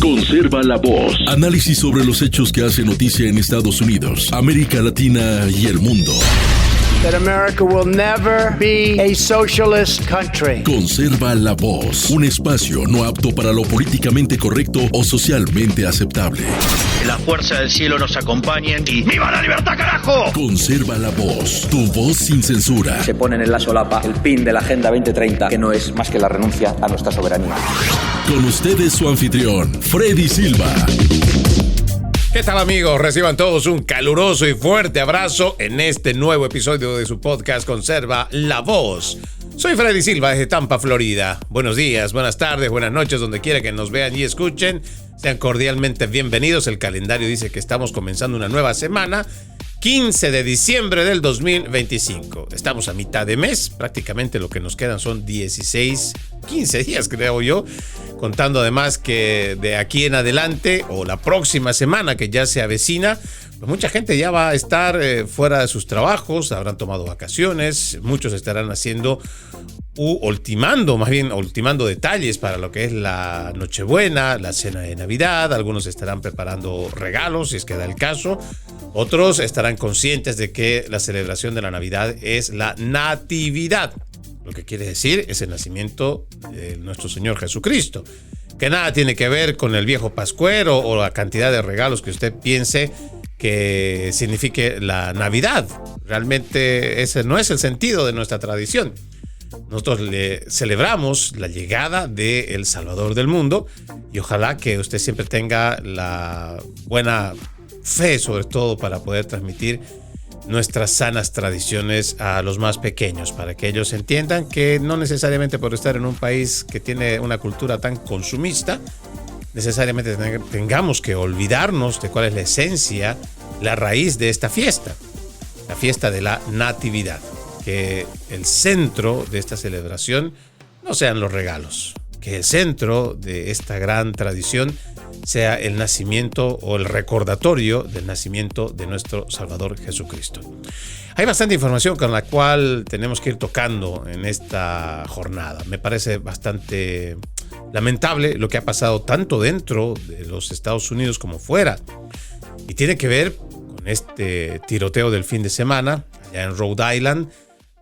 Conserva la voz. Análisis sobre los hechos que hacen noticia en Estados Unidos, América Latina y el mundo. That America will never be a socialist country. Conserva la voz. Un espacio no apto para lo políticamente correcto o socialmente aceptable. Que la fuerza del cielo nos acompañe y ¡viva la libertad, carajo! Conserva la voz. Tu voz sin censura. Se ponen en la solapa el pin de la Agenda 2030, que no es más que la renuncia a nuestra soberanía. Con ustedes su anfitrión, Freddy Silva. ¿Qué tal, amigos? Reciban todos un caluroso y fuerte abrazo en este nuevo episodio de su podcast Conserva la Voz. Soy Freddy Silva desde Tampa, Florida. Buenos días, buenas tardes, buenas noches, donde quiera que nos vean y escuchen. Sean cordialmente bienvenidos. El calendario dice que estamos comenzando una nueva semana, 15 de diciembre del 2025. Estamos a mitad de mes, prácticamente lo que nos quedan son 15 días, creo yo. Contando además que de aquí en adelante, o la próxima semana que ya se avecina, pues mucha gente ya va a estar fuera de sus trabajos, habrán tomado vacaciones, muchos estarán haciendo ultimando detalles para lo que es la Nochebuena, la cena de Navidad. Algunos estarán preparando regalos, si es que da el caso. Otros estarán conscientes de que la celebración de la Navidad es la Natividad. Lo que quiere decir es el nacimiento de nuestro Señor Jesucristo, que nada tiene que ver con el viejo pascuero o la cantidad de regalos que usted piense que signifique la Navidad. Realmente ese no es el sentido de nuestra tradición. Nosotros le celebramos la llegada del Salvador del mundo y ojalá que usted siempre tenga la buena fe, sobre todo para poder transmitir nuestras sanas tradiciones a los más pequeños, para que ellos entiendan que no necesariamente por estar en un país que tiene una cultura tan consumista, necesariamente tengamos que olvidarnos de cuál es la esencia, la raíz de esta fiesta, la fiesta de la Natividad. Que el centro de esta celebración no sean los regalos, que el centro de esta gran tradición sea el nacimiento o el recordatorio del nacimiento de nuestro Salvador Jesucristo. Hay bastante información con la cual tenemos que ir tocando en esta jornada. Me parece bastante lamentable lo que ha pasado tanto dentro de los Estados Unidos como fuera. Y tiene que ver con este tiroteo del fin de semana allá en Rhode Island.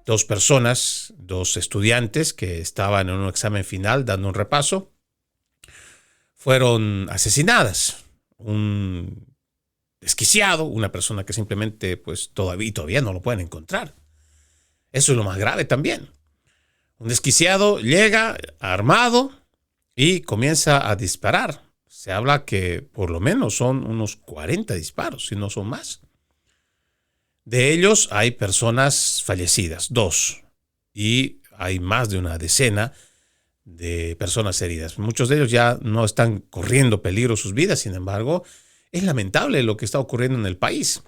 Dos estudiantes que estaban en un examen final dando un repaso, fueron asesinadas. Un desquiciado, una persona que simplemente pues todavía no lo pueden encontrar. Eso es lo más grave también. Un desquiciado llega armado y comienza a disparar. Se habla que por lo menos son unos 40 disparos, si no son más. De ellos hay personas fallecidas, 2, y hay más de una decena de personas heridas. Muchos de ellos ya no están corriendo peligro sus vidas, sin embargo, es lamentable lo que está ocurriendo en el país.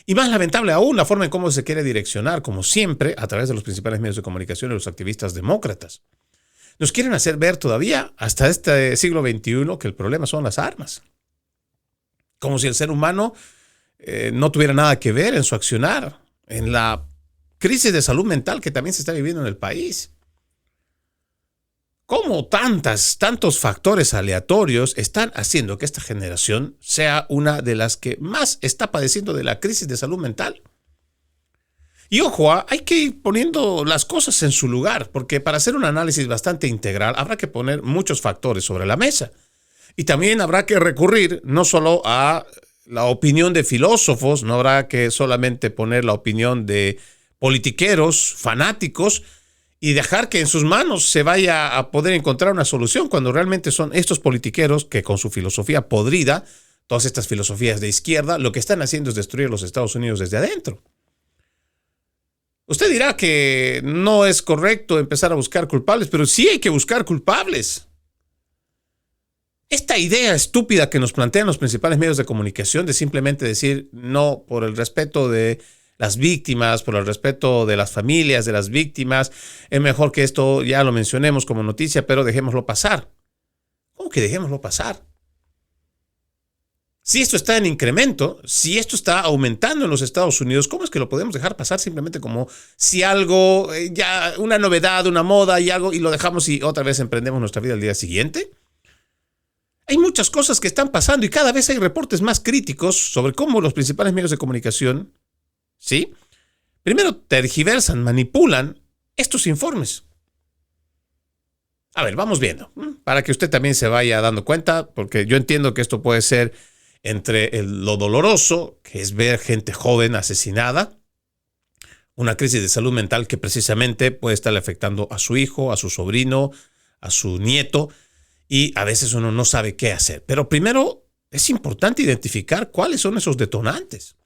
Y más lamentable aún la forma en cómo se quiere direccionar, como siempre, a través de los principales medios de comunicación y los activistas demócratas. Nos quieren hacer ver todavía, hasta este siglo XXI, que el problema son las armas. Como si el ser humano no tuviera nada que ver en su accionar, en la crisis de salud mental que también se está viviendo en el país. ¿Cómo tantos factores aleatorios están haciendo que esta generación sea una de las que más está padeciendo de la crisis de salud mental? Y ojo, hay que ir poniendo las cosas en su lugar, porque para hacer un análisis bastante integral habrá que poner muchos factores sobre la mesa. Y también habrá que recurrir no solo a la opinión de filósofos, no habrá que solamente poner la opinión de politiqueros, fanáticos, y dejar que en sus manos se vaya a poder encontrar una solución, cuando realmente son estos politiqueros que con su filosofía podrida, todas estas filosofías de izquierda, lo que están haciendo es destruir los Estados Unidos desde adentro. Usted dirá que no es correcto empezar a buscar culpables, pero sí hay que buscar culpables. Esta idea estúpida que nos plantean los principales medios de comunicación de simplemente decir no por el respeto de las víctimas, por el respeto de las familias de las víctimas, es mejor que esto ya lo mencionemos como noticia, pero dejémoslo pasar. ¿Cómo que dejémoslo pasar? Si esto está en incremento, si esto está aumentando en los Estados Unidos, ¿cómo es que lo podemos dejar pasar simplemente como si algo, ya una novedad, una moda y algo, y lo dejamos y otra vez emprendemos nuestra vida al día siguiente? Hay muchas cosas que están pasando y cada vez hay reportes más críticos sobre cómo los principales medios de comunicación, ¿sí?, primero tergiversan, manipulan estos informes. A ver, vamos viendo, para que usted también se vaya dando cuenta, porque yo entiendo que esto puede ser entre lo doloroso, que es ver gente joven asesinada, una crisis de salud mental que precisamente puede estarle afectando a su hijo, a su sobrino, a su nieto, y a veces uno no sabe qué hacer. Pero primero es importante identificar cuáles son esos detonantes.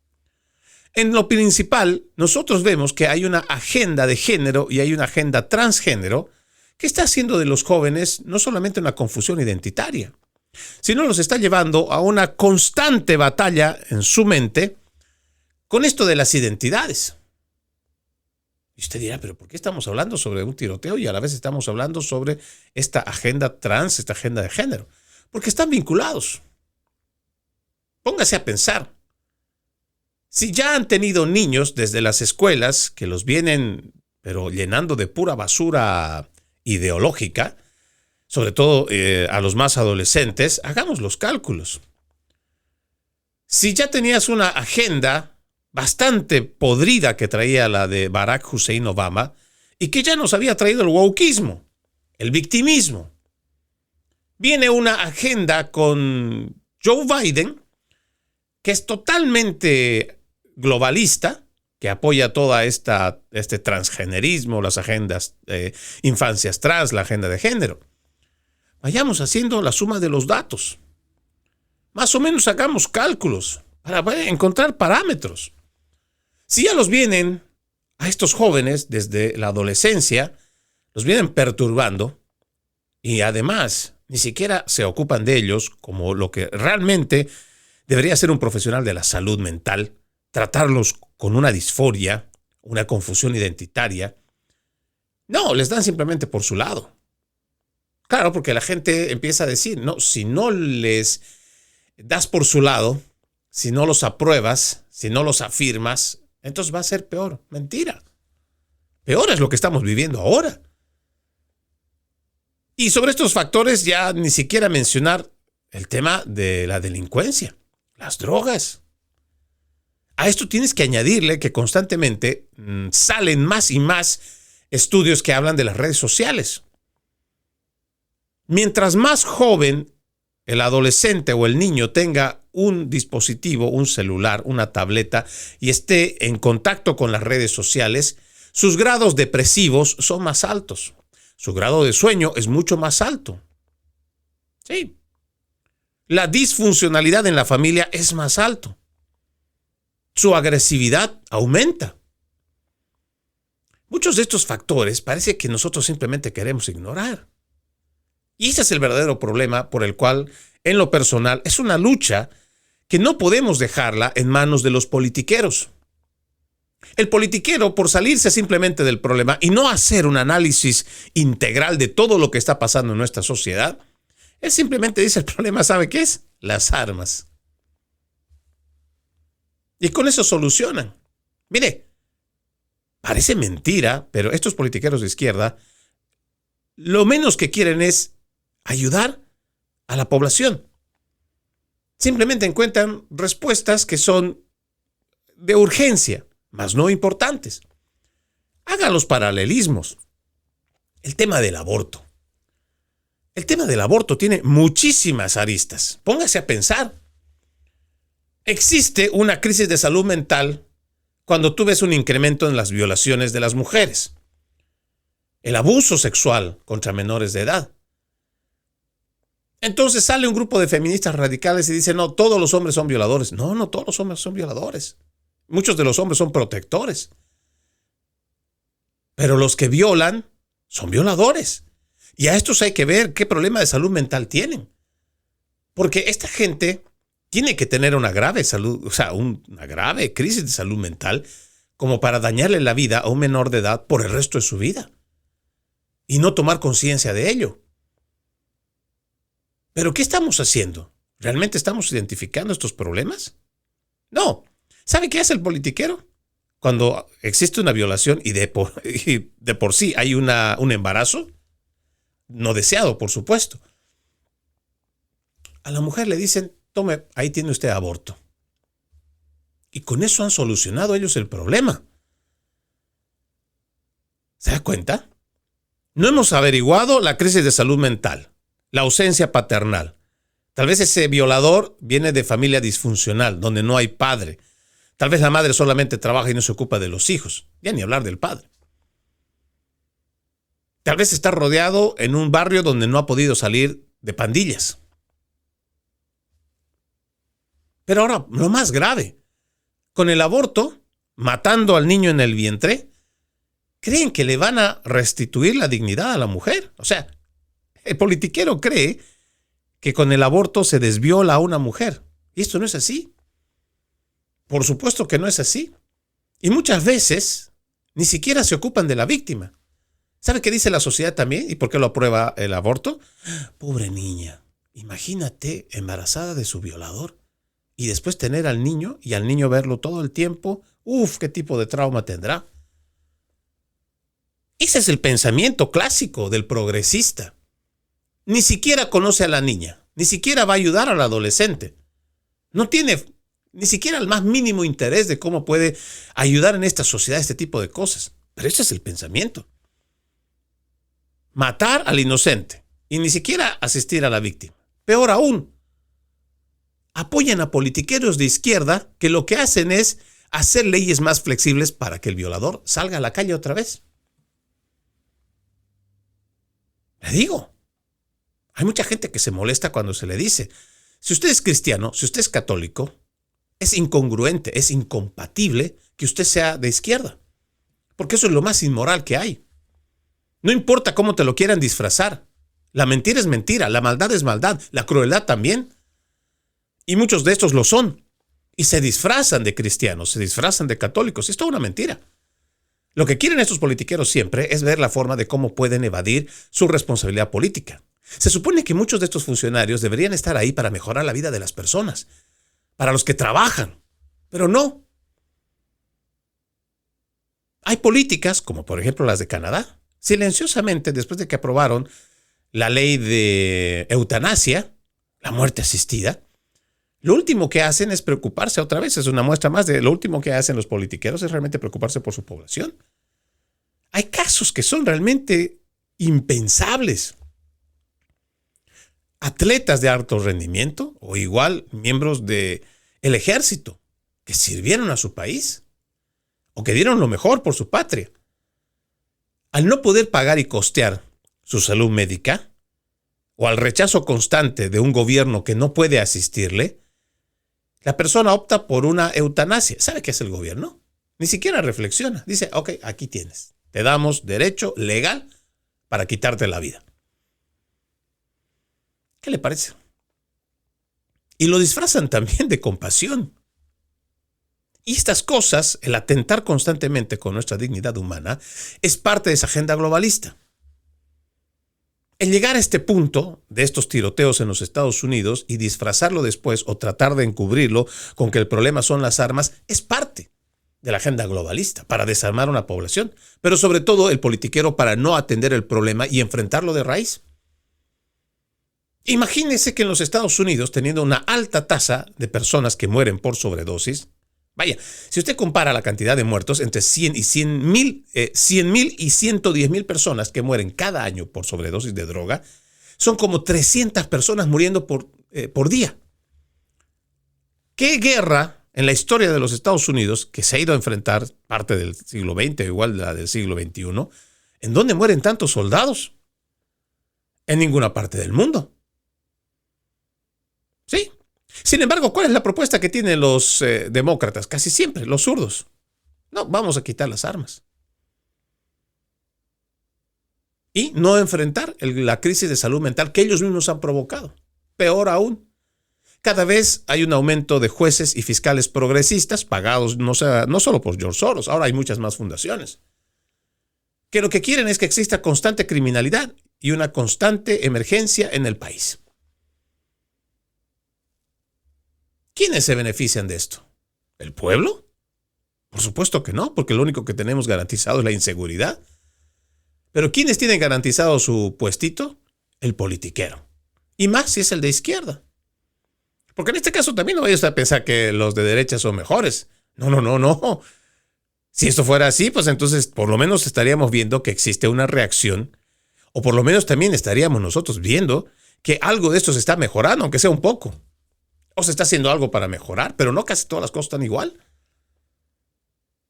En lo principal, nosotros vemos que hay una agenda de género y hay una agenda transgénero que está haciendo de los jóvenes no solamente una confusión identitaria, sino los está llevando a una constante batalla en su mente con esto de las identidades. Y usted dirá, pero ¿por qué estamos hablando sobre un tiroteo y a la vez estamos hablando sobre esta agenda trans, esta agenda de género? Porque están vinculados. Póngase a pensar. Si ya han tenido niños desde las escuelas que los vienen, pero llenando de pura basura ideológica, sobre todo a los más adolescentes, hagamos los cálculos. Si ya tenías una agenda bastante podrida que traía la de Barack Hussein Obama y que ya nos había traído el wokeismo, el victimismo, viene una agenda con Joe Biden que es totalmente globalista, que apoya toda este transgenerismo, las agendas infancias trans, la agenda de género. Vayamos haciendo la suma de los datos. Más o menos hagamos cálculos para encontrar parámetros. Si ya los vienen a estos jóvenes desde la adolescencia, los vienen perturbando y además ni siquiera se ocupan de ellos como lo que realmente debería ser un profesional de la salud mental, tratarlos con una disforia, una confusión identitaria. No, les dan simplemente por su lado. Claro, porque la gente empieza a decir, no, si no les das por su lado, si no los apruebas, si no los afirmas, entonces va a ser peor. Mentira. Peor es lo que estamos viviendo ahora. Y sobre estos factores ya ni siquiera mencionar el tema de la delincuencia, las drogas. A esto tienes que añadirle que constantemente salen más y más estudios que hablan de las redes sociales. Mientras más joven el adolescente o el niño tenga un dispositivo, un celular, una tableta y esté en contacto con las redes sociales, sus grados depresivos son más altos. Su grado de sueño es mucho más alto. Sí. La disfuncionalidad en la familia es más alto. Su agresividad aumenta. Muchos de estos factores parece que nosotros simplemente queremos ignorar. Y ese es el verdadero problema por el cual, en lo personal, es una lucha que no podemos dejarla en manos de los politiqueros. El politiquero, por salirse simplemente del problema y no hacer un análisis integral de todo lo que está pasando en nuestra sociedad, él simplemente dice, el problema, ¿sabe qué es? Las armas. Y con eso solucionan. Mire, parece mentira, pero estos politiqueros de izquierda lo menos que quieren es ayudar a la población. Simplemente encuentran respuestas que son de urgencia, mas no importantes. Hagan los paralelismos. El tema del aborto. El tema del aborto tiene muchísimas aristas. Póngase a pensar. Existe una crisis de salud mental cuando tú ves un incremento en las violaciones de las mujeres. El abuso sexual contra menores de edad. Entonces sale un grupo de feministas radicales y dice, no, todos los hombres son violadores. No, no todos los hombres son violadores. Muchos de los hombres son protectores. Pero los que violan son violadores. Y a estos hay que ver qué problema de salud mental tienen. Porque esta gente tiene que tener una grave una grave crisis de salud mental como para dañarle la vida a un menor de edad por el resto de su vida. Y no tomar conciencia de ello. ¿Pero qué estamos haciendo? ¿Realmente estamos identificando estos problemas? No. ¿Sabe qué hace el politiquero? Cuando existe una violación y de por sí hay un embarazo, no deseado, por supuesto. a la mujer le dicen, tome, ahí tiene usted aborto. Y con eso han solucionado ellos el problema. ¿Se da cuenta? No hemos averiguado la crisis de salud mental, la ausencia paternal. Tal vez ese violador viene de familia disfuncional, donde no hay padre. Tal vez la madre solamente trabaja y no se ocupa de los hijos. Ya ni hablar del padre. Tal vez está rodeado en un barrio donde no ha podido salir de pandillas. Pero ahora, lo más grave, con el aborto, matando al niño en el vientre, creen que le van a restituir la dignidad a la mujer. O sea, el politiquero cree que con el aborto se desviola a una mujer. Y esto no es así. Por supuesto que no es así. Y muchas veces ni siquiera se ocupan de la víctima. ¿Sabe qué dice la sociedad también? ¿Y por qué lo aprueba el aborto? Pobre niña, imagínate embarazada de su violador y después tener al niño y al niño verlo todo el tiempo. Uf, ¿qué tipo de trauma tendrá? Ese es el pensamiento clásico del progresista. Ni siquiera conoce a la niña, ni siquiera va a ayudar al adolescente. No tiene ni siquiera el más mínimo interés de cómo puede ayudar en esta sociedad este tipo de cosas. Pero ese es el pensamiento. Matar al inocente y ni siquiera asistir a la víctima. Peor aún, apoyan a politiqueros de izquierda que lo que hacen es hacer leyes más flexibles para que el violador salga a la calle otra vez. Le digo, hay mucha gente que se molesta cuando se le dice, si usted es cristiano, si usted es católico, es incongruente, es incompatible que usted sea de izquierda, porque eso es lo más inmoral que hay. No importa cómo te lo quieran disfrazar, la mentira es mentira, la maldad es maldad, la crueldad también, y muchos de estos lo son, y se disfrazan de cristianos, se disfrazan de católicos, es toda una mentira. Lo que quieren estos politiqueros siempre es ver la forma de cómo pueden evadir su responsabilidad política. Se supone que muchos de estos funcionarios deberían estar ahí para mejorar la vida de las personas, para los que trabajan, pero no. Hay políticas, como por ejemplo las de Canadá, silenciosamente después de que aprobaron la ley de eutanasia, la muerte asistida, lo último que hacen es preocuparse otra vez. Es una muestra más de lo último que hacen los politiqueros es realmente preocuparse por su población. Hay casos que son realmente impensables. Atletas de alto rendimiento o igual miembros del ejército que sirvieron a su país o que dieron lo mejor por su patria. Al no poder pagar y costear su salud médica o al rechazo constante de un gobierno que no puede asistirle, la persona opta por una eutanasia. ¿Sabe qué es el gobierno? Ni siquiera reflexiona. Dice, ok, aquí tienes. Te damos derecho legal para quitarte la vida. ¿Qué le parece? Y lo disfrazan también de compasión. Y estas cosas, el atentar constantemente con nuestra dignidad humana, es parte de esa agenda globalista. El llegar a este punto de estos tiroteos en los Estados Unidos y disfrazarlo después o tratar de encubrirlo con que el problema son las armas es parte de la agenda globalista para desarmar una población, pero sobre todo el politiquero para no atender el problema y enfrentarlo de raíz. Imagínense que en los Estados Unidos, teniendo una alta tasa de personas que mueren por sobredosis, vaya, si usted compara la cantidad de muertos entre 100 y 100,000 y 110,000 personas que mueren cada año por sobredosis de droga, son como 300 personas muriendo por día. ¿Qué guerra en la historia de los Estados Unidos, que se ha ido a enfrentar parte del siglo XX, igual la del siglo XXI, en dónde mueren tantos soldados? En ninguna parte del mundo. ¿Sí? Sin embargo, ¿cuál es la propuesta que tienen los demócratas? Casi siempre, los zurdos. No, vamos a quitar las armas. Y no enfrentar la crisis de salud mental que ellos mismos han provocado. Peor aún, cada vez hay un aumento de jueces y fiscales progresistas pagados no solo por George Soros, ahora hay muchas más fundaciones, que lo que quieren es que exista constante criminalidad y una constante emergencia en el país. ¿Quiénes se benefician de esto? ¿El pueblo? Por supuesto que no, porque lo único que tenemos garantizado es la inseguridad. Pero ¿quiénes tienen garantizado su puestito? El politiquero. Y más si es el de izquierda. Porque en este caso también no vayas a pensar que los de derecha son mejores. No. Si esto fuera así, pues entonces por lo menos estaríamos viendo que existe una reacción, o por lo menos también estaríamos nosotros viendo que algo de esto se está mejorando, aunque sea un poco. O se está haciendo algo para mejorar, pero no casi todas las cosas están igual.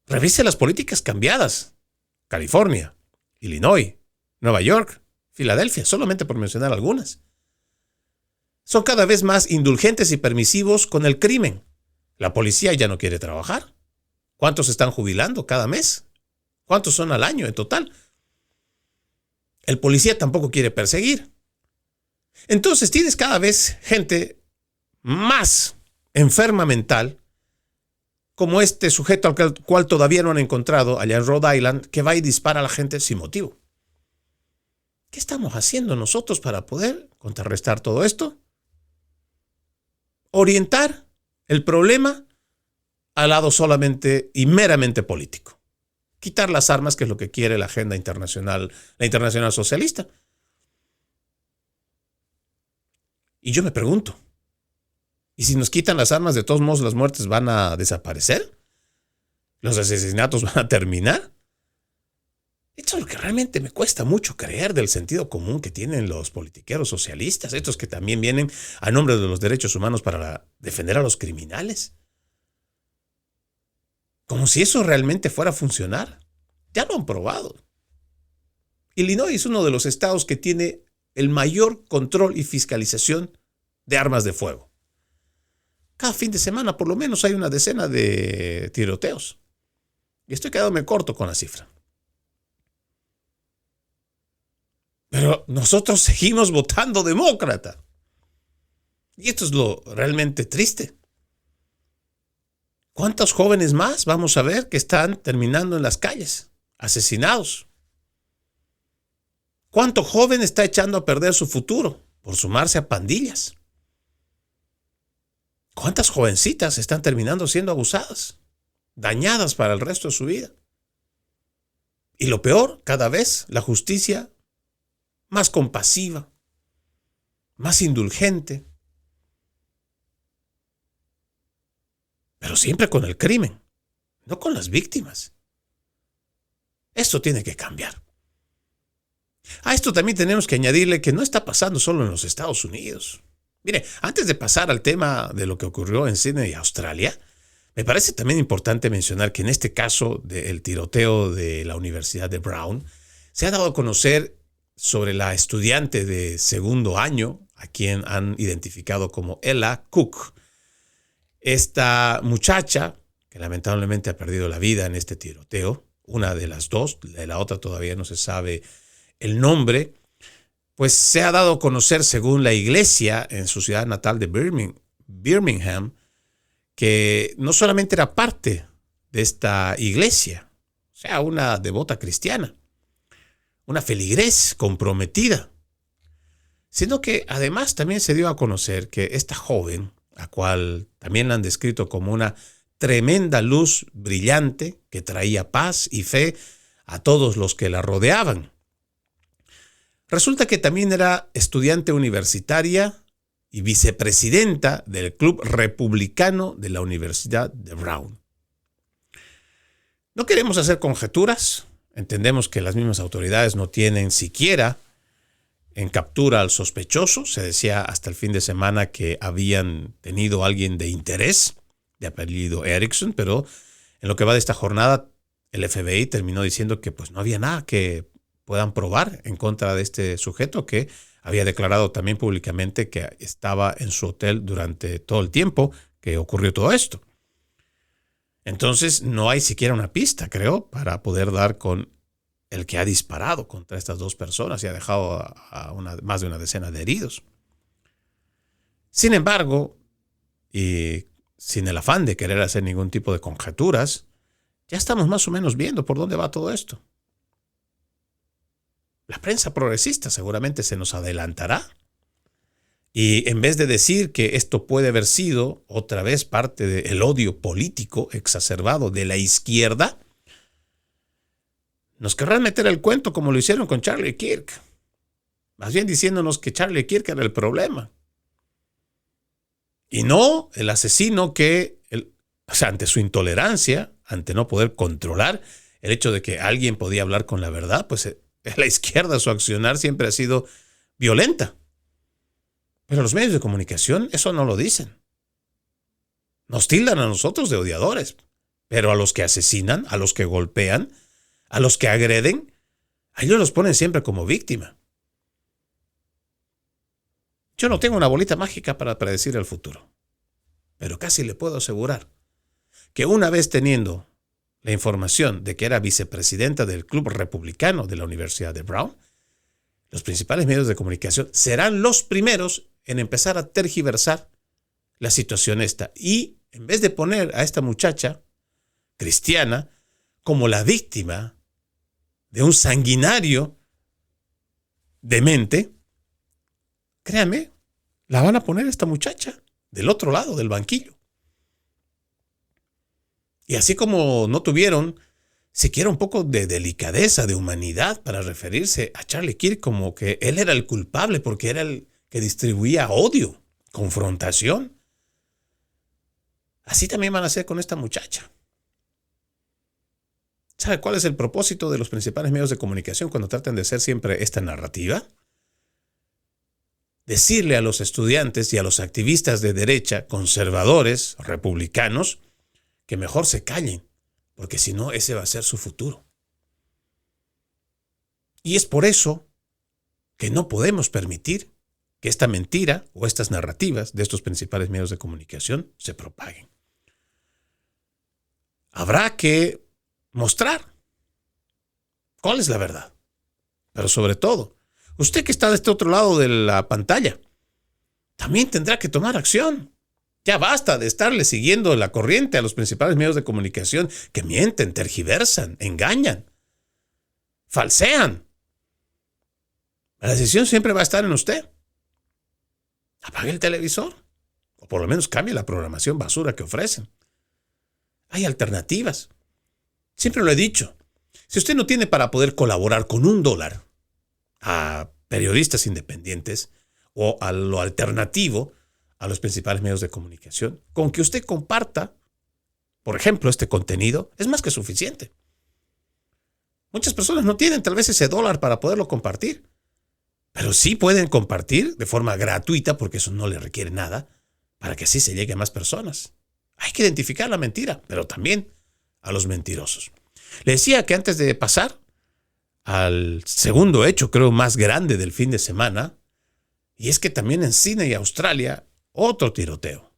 Revise las políticas cambiadas. California, Illinois, Nueva York, Filadelfia, solamente por mencionar algunas. Son cada vez más indulgentes y permisivos con el crimen. La policía ya no quiere trabajar. ¿Cuántos están jubilando cada mes? ¿Cuántos son al año en total? El policía tampoco quiere perseguir. Entonces tienes cada vez gente más enferma mental, como este sujeto al cual todavía no han encontrado allá en Rhode Island, que va y dispara a la gente sin motivo. ¿Qué estamos haciendo nosotros para poder contrarrestar todo esto? Orientar el problema al lado solamente y meramente político. Quitar las armas, que es lo que quiere la agenda internacional, la internacional socialista. Y yo me pregunto, ¿y si nos quitan las armas, de todos modos las muertes van a desaparecer? ¿Los asesinatos van a terminar? Esto es lo que realmente me cuesta mucho creer del sentido común que tienen los politiqueros socialistas, estos que también vienen a nombre de los derechos humanos para defender a los criminales. Como si eso realmente fuera a funcionar. Ya lo han probado. Illinois es uno de los estados que tiene el mayor control y fiscalización de armas de fuego. Cada fin de semana por lo menos hay una decena de tiroteos. Y estoy quedándome corto con la cifra. Pero nosotros seguimos votando demócrata. Y esto es lo realmente triste. ¿Cuántos jóvenes más vamos a ver que están terminando en las calles, asesinados? ¿Cuánto joven está echando a perder su futuro por sumarse a pandillas? ¿Cuántas jovencitas están terminando siendo abusadas, dañadas para el resto de su vida? Y lo peor, cada vez la justicia más compasiva, más indulgente, pero siempre con el crimen, no con las víctimas. Esto tiene que cambiar. A esto también tenemos que añadirle que no está pasando solo en los Estados Unidos. Mire, antes de pasar al tema de lo que ocurrió en Sydney, Australia, me parece también importante mencionar que en este caso del tiroteo de la Universidad de Brown, se ha dado a conocer sobre la estudiante de segundo año, a quien han identificado como Ella Cook. Esta muchacha, que lamentablemente ha perdido la vida en este tiroteo, una de las dos, de la otra todavía no se sabe el nombre, pues se ha dado a conocer, según la iglesia en su ciudad natal de Birmingham, que no solamente era parte de esta iglesia, o sea, una devota cristiana, una feligrés comprometida, sino que además también se dio a conocer que esta joven, la cual también la han descrito como una tremenda luz brillante que traía paz y fe a todos los que la rodeaban. Resulta que también era estudiante universitaria y vicepresidenta del Club Republicano de la Universidad de Brown. No queremos hacer conjeturas. Entendemos que las mismas autoridades no tienen siquiera en captura al sospechoso. Se decía hasta el fin de semana que habían tenido a alguien de interés, de apellido Erickson, pero en lo que va de esta jornada, el FBI terminó diciendo que pues no había nada que puedan probar en contra de este sujeto, que había declarado también públicamente que estaba en su hotel durante todo el tiempo que ocurrió todo esto. Entonces no hay siquiera una pista, creo, para poder dar con el que ha disparado contra estas dos personas y ha dejado a más de una decena de heridos. Sin embargo, y sin el afán de querer hacer ningún tipo de conjeturas, ya estamos más o menos viendo por dónde va todo esto. La prensa progresista seguramente se nos adelantará. Y en vez de decir que esto puede haber sido otra vez parte del odio político exacerbado de la izquierda, nos querrán meter el cuento como lo hicieron con Charlie Kirk. Más bien diciéndonos que Charlie Kirk era el problema. Y no el asesino que, ante su intolerancia, ante no poder controlar el hecho de que alguien podía hablar con la verdad, pues la izquierda, su accionar siempre ha sido violenta. Pero los medios de comunicación eso no lo dicen. Nos tildan a nosotros de odiadores, pero a los que asesinan, a los que golpean, a los que agreden, a ellos los ponen siempre como víctima. Yo no tengo una bolita mágica para predecir el futuro, pero casi le puedo asegurar que una vez teniendo la información de que era vicepresidenta del Club Republicano de la Universidad de Brown, los principales medios de comunicación serán los primeros en empezar a tergiversar la situación esta. Y en vez de poner a esta muchacha cristiana como la víctima de un sanguinario demente, créanme, la van a poner a esta muchacha del otro lado del banquillo. Y así como no tuvieron siquiera un poco de delicadeza, de humanidad para referirse a Charlie Kirk como que él era el culpable porque era el que distribuía odio, confrontación. Así también van a hacer con esta muchacha. ¿Sabe cuál es el propósito de los principales medios de comunicación cuando tratan de hacer siempre esta narrativa? Decirle a los estudiantes y a los activistas de derecha, conservadores, republicanos, que mejor se callen, porque si no, ese va a ser su futuro. Y es por eso que no podemos permitir que esta mentira o estas narrativas de estos principales medios de comunicación se propaguen. Habrá que mostrar cuál es la verdad. Pero sobre todo, usted que está de este otro lado de la pantalla, también tendrá que tomar acción. Ya basta de estarle siguiendo la corriente a los principales medios de comunicación que mienten, tergiversan, engañan, falsean. La decisión siempre va a estar en usted. Apague el televisor, o por lo menos cambie la programación basura que ofrecen. Hay alternativas. Siempre lo he dicho. Si usted no tiene para poder colaborar con $1 a periodistas independientes o a lo alternativo a los principales medios de comunicación, con que usted comparta, por ejemplo, este contenido, es más que suficiente. Muchas personas no tienen tal vez ese $1 para poderlo compartir, pero sí pueden compartir de forma gratuita, porque eso no le requiere nada, para que así se llegue a más personas. Hay que identificar la mentira, pero también a los mentirosos. Le decía que antes de pasar al segundo hecho, creo, más grande del fin de semana, y es que también en Sídney, Australia, otro tiroteo.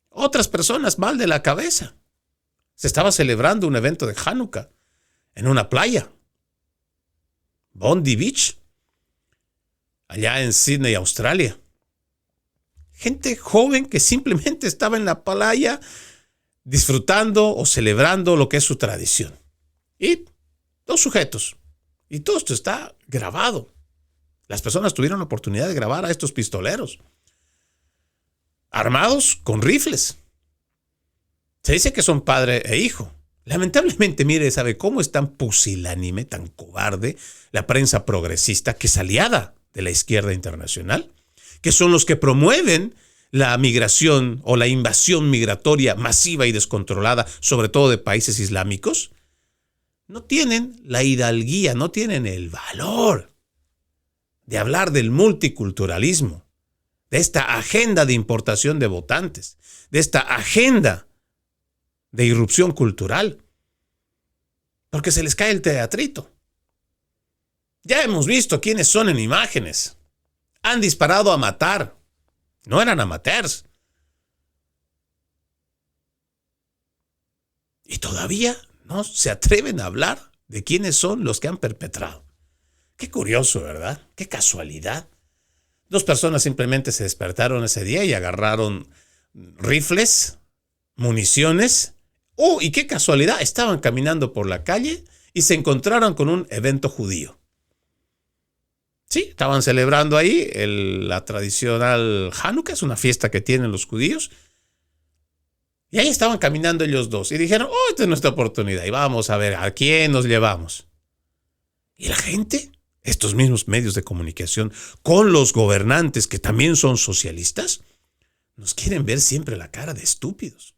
Otras personas mal de la cabeza. Se estaba celebrando un evento de Hanukkah en una playa, Bondi Beach, allá en Sídney, Australia. Gente joven que simplemente estaba en la playa disfrutando o celebrando lo que es su tradición. Y 2 sujetos. Y todo esto está grabado. Las personas tuvieron la oportunidad de grabar a estos pistoleros, armados con rifles. Se dice que son padre e hijo. Lamentablemente, mire, ¿sabe cómo es tan pusilánime, tan cobarde la prensa progresista, que es aliada de la izquierda internacional? Que son los que promueven la migración o la invasión migratoria masiva y descontrolada, sobre todo de países islámicos. No tienen la hidalguía, no tienen el valor de hablar del multiculturalismo, de esta agenda de importación de votantes, de esta agenda de irrupción cultural, porque se les cae el teatrito. Ya hemos visto quiénes son en imágenes. Han disparado a matar. No eran amateurs. Y todavía no se atreven a hablar de quiénes son los que han perpetrado. Qué curioso, ¿verdad? Qué casualidad. 2 personas simplemente se despertaron ese día y agarraron rifles, municiones. ¡Oh, y qué casualidad! Estaban caminando por la calle y se encontraron con un evento judío. Sí, estaban celebrando ahí la tradicional Hanukkah, es una fiesta que tienen los judíos. Y ahí estaban caminando ellos 2 y dijeron, oh, esta es nuestra oportunidad y vamos a ver a quién nos llevamos. Y la gente, estos mismos medios de comunicación, con los gobernantes que también son socialistas, nos quieren ver siempre la cara de estúpidos.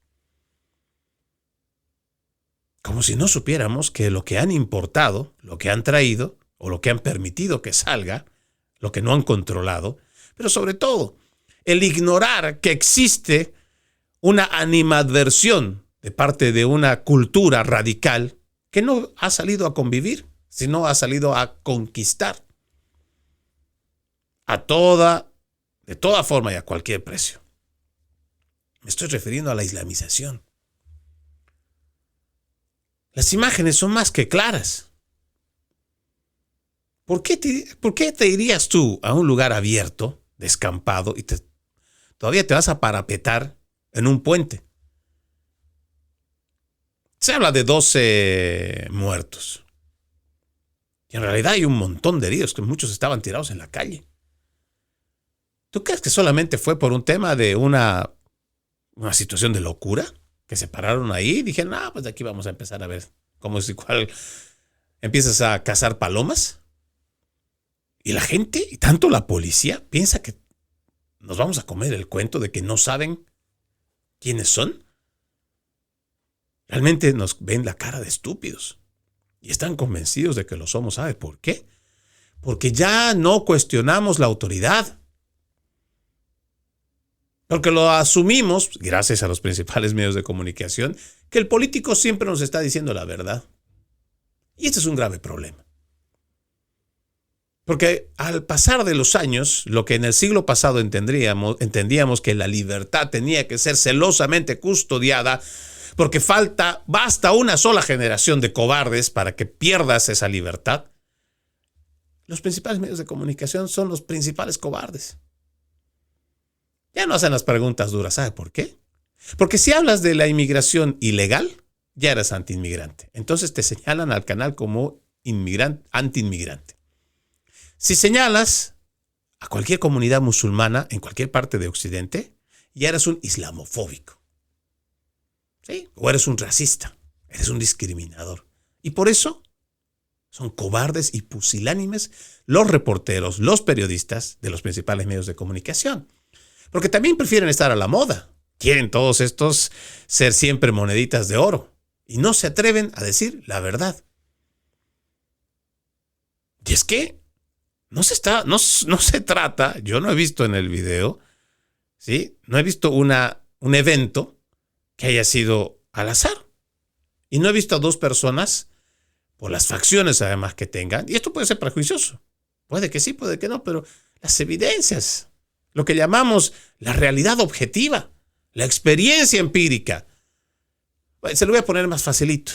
Como si no supiéramos que lo que han importado, lo que han traído, o lo que han permitido que salga, lo que no han controlado, pero sobre todo, el ignorar que existe una animadversión de parte de una cultura radical que no ha salido a convivir, sino ha salido a conquistar de toda forma y a cualquier precio. Me estoy refiriendo a la islamización. Las imágenes son más que claras. ¿Por qué te irías tú a un lugar abierto, descampado, y todavía te vas a parapetar en un puente? Se habla de 12 muertos. Y en realidad hay un montón de heridos, que muchos estaban tirados en la calle. ¿Tú crees que solamente fue por un tema de una situación de locura? Que se pararon ahí y dijeron, pues de aquí vamos a empezar a ver cómo es igual. Empiezas a cazar palomas. Y la gente, y tanto la policía, piensa que nos vamos a comer el cuento de que no saben quiénes son. Realmente nos ven la cara de estúpidos. Y están convencidos de que lo somos. ¿Sabe por qué? Porque ya no cuestionamos la autoridad. Porque lo asumimos, gracias a los principales medios de comunicación, que el político siempre nos está diciendo la verdad. Y este es un grave problema. Porque al pasar de los años, lo que en el siglo pasado entendíamos que la libertad tenía que ser celosamente custodiada, porque basta una sola generación de cobardes para que pierdas esa libertad. Los principales medios de comunicación son los principales cobardes. Ya no hacen las preguntas duras. ¿Sabe por qué? Porque si hablas de la inmigración ilegal, ya eres antiinmigrante. Entonces te señalan al canal como antiinmigrante. Si señalas a cualquier comunidad musulmana en cualquier parte de Occidente, ya eres un islamofóbico. ¿Sí? O eres un racista. Eres un discriminador. Y por eso son cobardes y pusilánimes los reporteros, los periodistas de los principales medios de comunicación. Porque también prefieren estar a la moda. Quieren todos estos ser siempre moneditas de oro. Y no se atreven a decir la verdad. Y es que no se trata, yo no he visto en el video, ¿sí? No he visto un evento que haya sido al azar. Y no he visto a dos personas, por las facciones además que tengan, y esto puede ser prejuicioso. Puede que sí, puede que no, pero las evidencias, lo que llamamos la realidad objetiva, la experiencia empírica. Bueno, se lo voy a poner más facilito.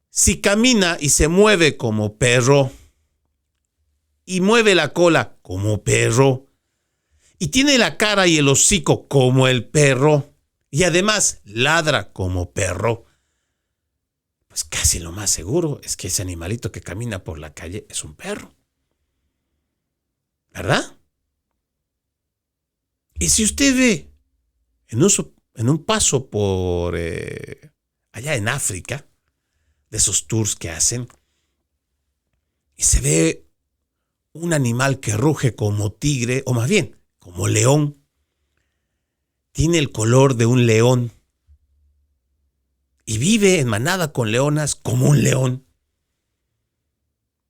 Si camina y se mueve como perro, y mueve la cola como perro, y tiene la cara y el hocico como el perro, y además ladra como perro, pues casi lo más seguro es que ese animalito que camina por la calle es un perro. ¿Verdad? Y si usted ve en un paso por allá en África, de esos tours que hacen, y se ve un animal que ruge como tigre, o más bien, como león, tiene el color de un león, y vive en manada con leonas como un león,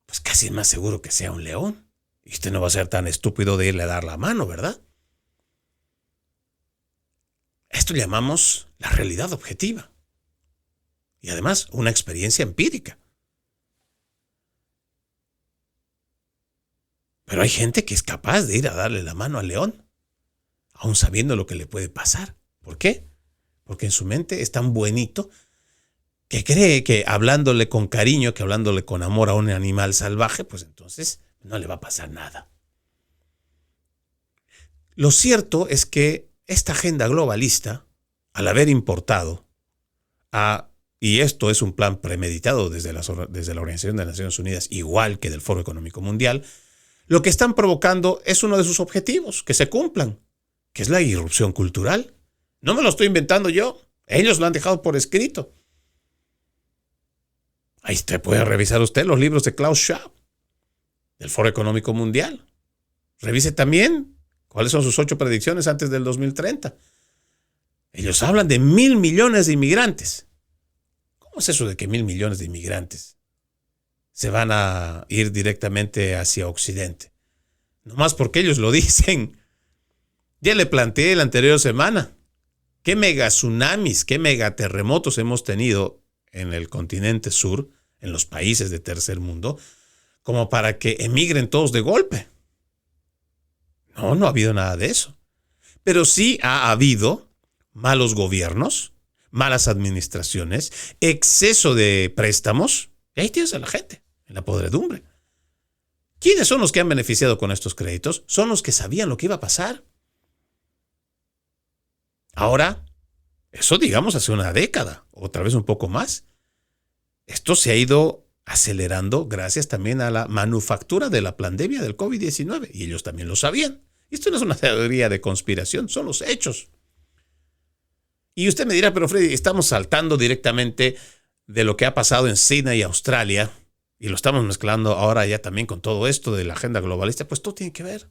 pues casi es más seguro que sea un león. Y usted no va a ser tan estúpido de irle a dar la mano, ¿verdad? Esto llamamos la realidad objetiva. Y además, una experiencia empírica. Pero hay gente que es capaz de ir a darle la mano al león, aun sabiendo lo que le puede pasar. ¿Por qué? Porque en su mente es tan buenito que cree que hablándole con cariño, que hablándole con amor a un animal salvaje, pues entonces no le va a pasar nada. Lo cierto es que esta agenda globalista, al haber importado y esto es un plan premeditado desde la Organización de las Naciones Unidas, igual que del Foro Económico Mundial, lo que están provocando es uno de sus objetivos, que se cumplan, que es la irrupción cultural. No me lo estoy inventando yo, ellos lo han dejado por escrito. Ahí puede revisar usted los libros de Klaus Schwab, del Foro Económico Mundial. Revise también ¿Cuáles son sus 8 predicciones antes del 2030? Ellos hablan de 1,000 millones de inmigrantes. ¿Cómo es eso de que 1,000 millones de inmigrantes se van a ir directamente hacia Occidente? Nomás porque ellos lo dicen. Ya le planteé la anterior semana. ¿Qué mega tsunamis, qué mega terremotos hemos tenido en el continente sur, en los países de tercer mundo, como para que emigren todos de golpe? No ha habido nada de eso. Pero sí ha habido malos gobiernos, malas administraciones, exceso de préstamos. Y ahí tienes a la gente, en la podredumbre. ¿Quiénes son los que han beneficiado con estos créditos? Son los que sabían lo que iba a pasar. Ahora, eso digamos hace una década, o tal vez un poco más. Esto se ha ido acelerando gracias también a la manufactura de la pandemia del COVID-19. Y ellos también lo sabían. Esto no es una teoría de conspiración, son los hechos. Y usted me dirá, pero Freddy, estamos saltando directamente de lo que ha pasado en Sydney y Australia y lo estamos mezclando ahora ya también con todo esto de la agenda globalista. Pues todo tiene que ver.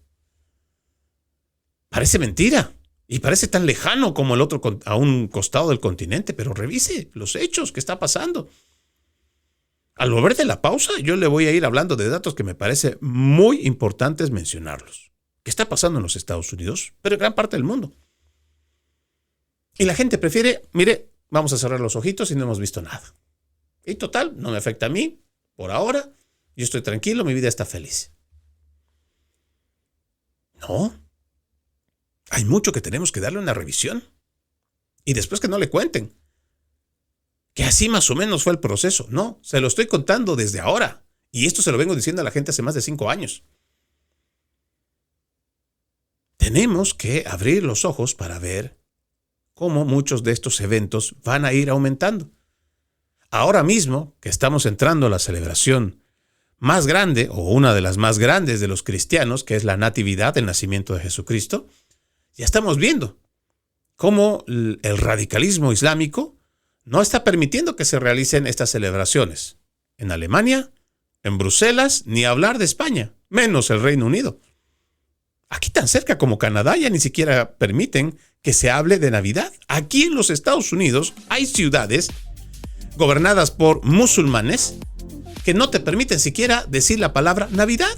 Parece mentira. Y parece tan lejano como el otro a un costado del continente, pero revise los hechos que está pasando. Al volver de la pausa, yo le voy a ir hablando de datos que me parece muy importantes mencionarlos. ¿Qué está pasando en los Estados Unidos? Pero en gran parte del mundo. Y la gente prefiere, mire, vamos a cerrar los ojitos y no hemos visto nada. Y total, no me afecta a mí, por ahora. Yo estoy tranquilo, mi vida está feliz. No. Hay mucho que tenemos que darle una revisión. Y después que no le cuenten que así más o menos fue el proceso. No, se lo estoy contando desde ahora. Y esto se lo vengo diciendo a la gente hace más de 5 años. Tenemos que abrir los ojos para ver cómo muchos de estos eventos van a ir aumentando. Ahora mismo que estamos entrando a la celebración más grande, o una de las más grandes de los cristianos, que es la Natividad, el nacimiento de Jesucristo, ya estamos viendo cómo el radicalismo islámico no está permitiendo que se realicen estas celebraciones. En Alemania, en Bruselas, ni hablar de España, menos el Reino Unido. Aquí tan cerca como Canadá ya ni siquiera permiten que se hable de Navidad. Aquí en los Estados Unidos hay ciudades gobernadas por musulmanes que no te permiten siquiera decir la palabra Navidad.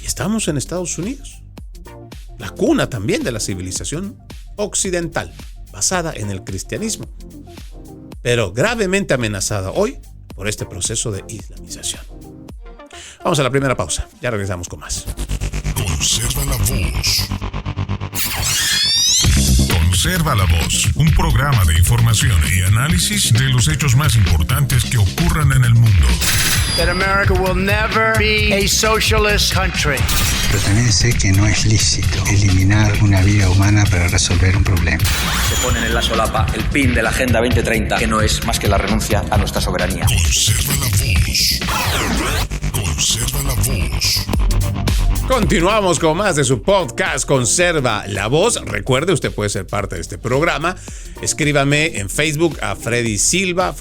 Y estamos en Estados Unidos, la cuna también de la civilización occidental, basada en el cristianismo, pero gravemente amenazada hoy por este proceso de islamización. Vamos a la primera pausa, ya regresamos con más. Conserva la voz. Conserva la voz, un programa de información y análisis de los hechos más importantes que ocurran en el mundo. That America will never be a socialist country. Pero también sé que no es lícito eliminar una vida humana para resolver un problema. Se ponen en la solapa el pin de la Agenda 2030, que no es más que la renuncia a nuestra soberanía. Conserva la voz. Conserva la voz. Continuamos con más de su podcast Conserva la Voz. Recuerde, usted puede ser parte de este programa. Escríbame en Facebook a Freddy Silva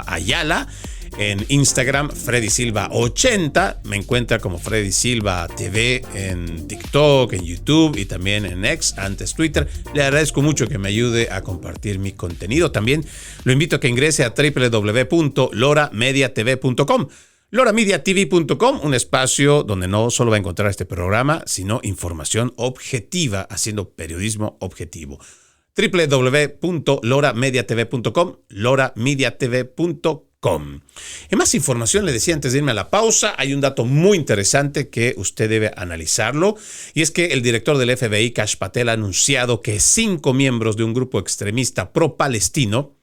Ayala. En Instagram, Freddy Silva 80. Me encuentra como Freddy Silva TV en TikTok, en YouTube y también en X, antes Twitter. Le agradezco mucho que me ayude a compartir mi contenido. También lo invito a que ingrese a www.loramediatv.com. loramediatv.com, un espacio donde no solo va a encontrar este programa, sino información objetiva, haciendo periodismo objetivo. www.loramediatv.com, loramediatv.com. En más información, le decía antes de irme a la pausa, hay un dato muy interesante que usted debe analizarlo, y es que el director del FBI, Kash Patel, ha anunciado que 5 miembros de un grupo extremista pro-palestino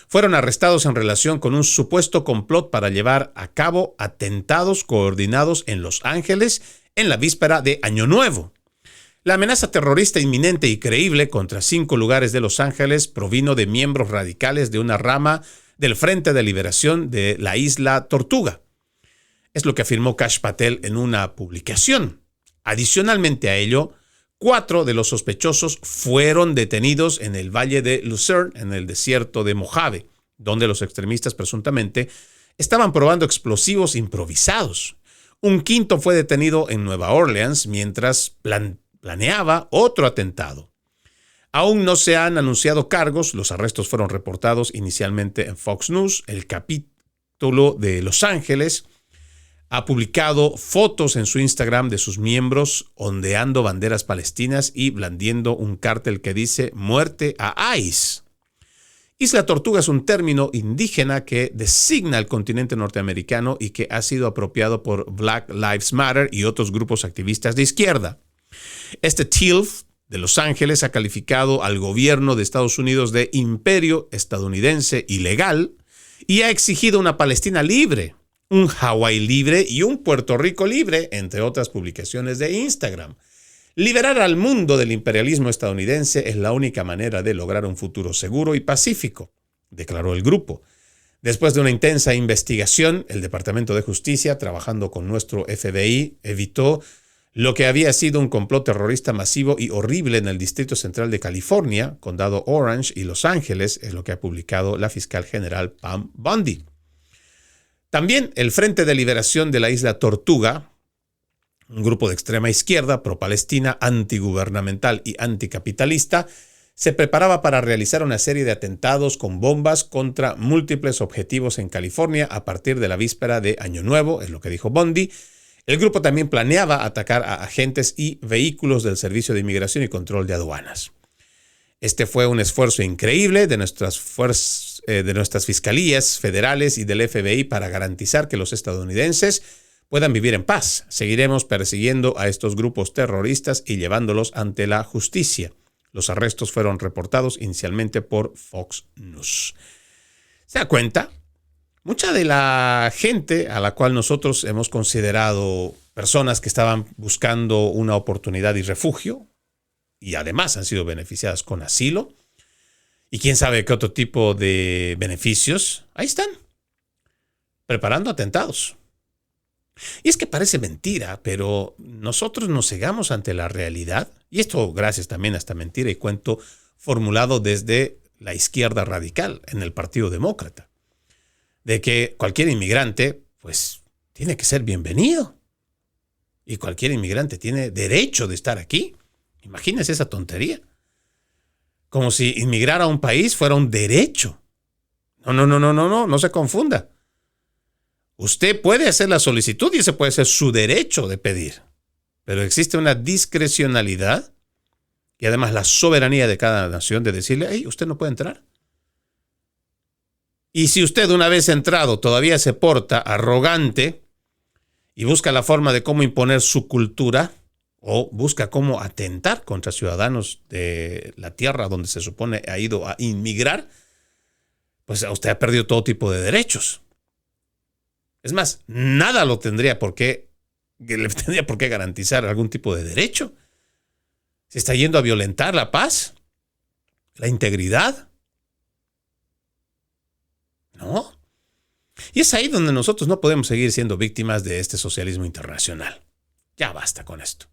fueron arrestados en relación con un supuesto complot para llevar a cabo atentados coordinados en Los Ángeles en la víspera de Año Nuevo. La amenaza terrorista inminente y creíble contra 5 lugares de Los Ángeles provino de miembros radicales de una rama del Frente de Liberación de la Isla Tortuga. Es lo que afirmó Kash Patel en una publicación. Adicionalmente a ello, 4 de los sospechosos fueron detenidos en el valle de Lucerne, en el desierto de Mojave, donde los extremistas presuntamente estaban probando explosivos improvisados. Un quinto fue detenido en Nueva Orleans mientras planeaba otro atentado. Aún no se han anunciado cargos, los arrestos fueron reportados inicialmente en Fox News. El capítulo de Los Ángeles ha publicado fotos en su Instagram de sus miembros ondeando banderas palestinas y blandiendo un cartel que dice «Muerte a ICE». Isla Tortuga es un término indígena que designa el continente norteamericano y que ha sido apropiado por Black Lives Matter y otros grupos activistas de izquierda. Este TILF de Los Ángeles ha calificado al gobierno de Estados Unidos de imperio estadounidense ilegal y ha exigido una Palestina libre, un Hawái libre y un Puerto Rico libre, entre otras publicaciones de Instagram. Liberar al mundo del imperialismo estadounidense es la única manera de lograr un futuro seguro y pacífico, declaró el grupo. Después de una intensa investigación, el Departamento de Justicia, trabajando con nuestro FBI, evitó lo que había sido un complot terrorista masivo y horrible en el Distrito Central de California, Condado Orange y Los Ángeles, es lo que ha publicado la fiscal general Pam Bondi. También el Frente de Liberación de la Isla Tortuga, un grupo de extrema izquierda, pro-palestina, antigubernamental y anticapitalista, se preparaba para realizar una serie de atentados con bombas contra múltiples objetivos en California a partir de la víspera de Año Nuevo, es lo que dijo Bondi. El grupo también planeaba atacar a agentes y vehículos del Servicio de Inmigración y Control de Aduanas. Este fue un esfuerzo increíble de nuestras fiscalías federales y del FBI para garantizar que los estadounidenses puedan vivir en paz. Seguiremos persiguiendo a estos grupos terroristas y llevándolos ante la justicia. Los arrestos fueron reportados inicialmente por Fox News. ¿Se da cuenta? Mucha de la gente a la cual nosotros hemos considerado personas que estaban buscando una oportunidad y refugio, y además han sido beneficiadas con asilo, y quién sabe qué otro tipo de beneficios, ahí están, preparando atentados. Y es que parece mentira, pero nosotros nos cegamos ante la realidad, y esto gracias también a esta mentira y cuento formulado desde la izquierda radical en el Partido Demócrata, de que cualquier inmigrante, pues, tiene que ser bienvenido. Y cualquier inmigrante tiene derecho de estar aquí. Imagínese esa tontería. Como si inmigrar a un país fuera un derecho. No se confunda. Usted puede hacer la solicitud y ese puede ser su derecho de pedir. Pero existe una discrecionalidad y además la soberanía de cada nación de decirle, hey, usted no puede entrar. Y si usted una vez entrado todavía se porta arrogante y busca la forma de cómo imponer su cultura o busca cómo atentar contra ciudadanos de la tierra donde se supone ha ido a inmigrar, pues usted ha perdido todo tipo de derechos. Es más, nada le tendría por qué garantizar algún tipo de derecho. Se está yendo a violentar la paz, la integridad. ¿No? Y es ahí donde nosotros no podemos seguir siendo víctimas de este socialismo internacional. Ya basta con esto.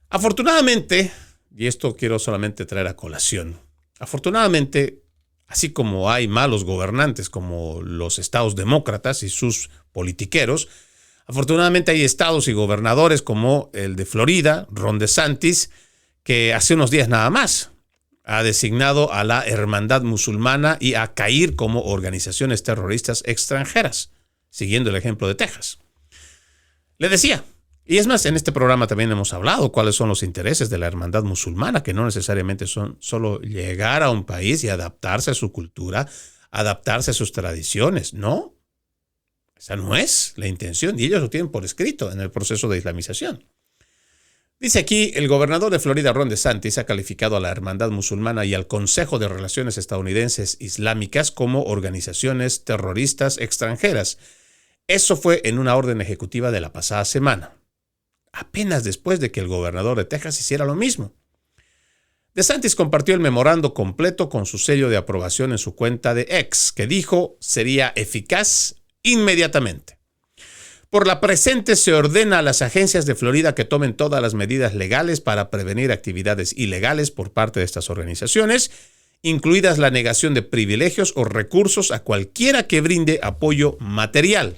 Afortunadamente, y esto quiero solamente traer a colación, afortunadamente, así como hay malos gobernantes como los estados demócratas y sus politiqueros, afortunadamente hay estados y gobernadores como el de Florida, Ron DeSantis, que hace unos días nada más ha designado a la Hermandad Musulmana y a CAIR como organizaciones terroristas extranjeras, siguiendo el ejemplo de Texas. Le decía, y es más, en este programa también hemos hablado cuáles son los intereses de la Hermandad Musulmana, que no necesariamente son solo llegar a un país y adaptarse a su cultura, adaptarse a sus tradiciones, no. Esa no es la intención y ellos lo tienen por escrito en el proceso de islamización. Dice aquí, el gobernador de Florida, Ron DeSantis, ha calificado a la Hermandad Musulmana y al Consejo de Relaciones Estadounidenses Islámicas como organizaciones terroristas extranjeras. Eso fue en una orden ejecutiva de la pasada semana, apenas después de que el gobernador de Texas hiciera lo mismo. DeSantis compartió el memorando completo con su sello de aprobación en su cuenta de X, que dijo sería eficaz inmediatamente. Por la presente se ordena a las agencias de Florida que tomen todas las medidas legales para prevenir actividades ilegales por parte de estas organizaciones, incluidas la negación de privilegios o recursos a cualquiera que brinde apoyo material.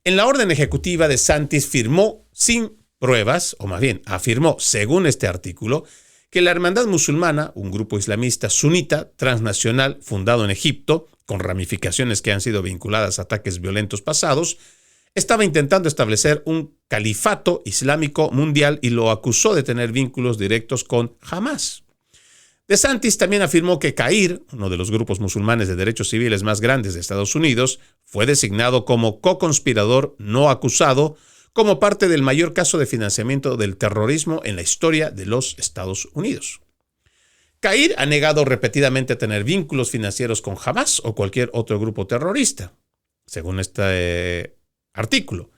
En la orden ejecutiva, DeSantis firmó sin pruebas, o más bien afirmó, según este artículo, que la Hermandad Musulmana, un grupo islamista sunita transnacional fundado en Egipto, con ramificaciones que han sido vinculadas a ataques violentos pasados, estaba intentando establecer un califato islámico mundial y lo acusó de tener vínculos directos con Hamas. DeSantis también afirmó que CAIR, uno de los grupos musulmanes de derechos civiles más grandes de Estados Unidos, fue designado como co-conspirador no acusado como parte del mayor caso de financiamiento del terrorismo en la historia de los Estados Unidos. CAIR ha negado repetidamente tener vínculos financieros con Hamas o cualquier otro grupo terrorista, según este artículo.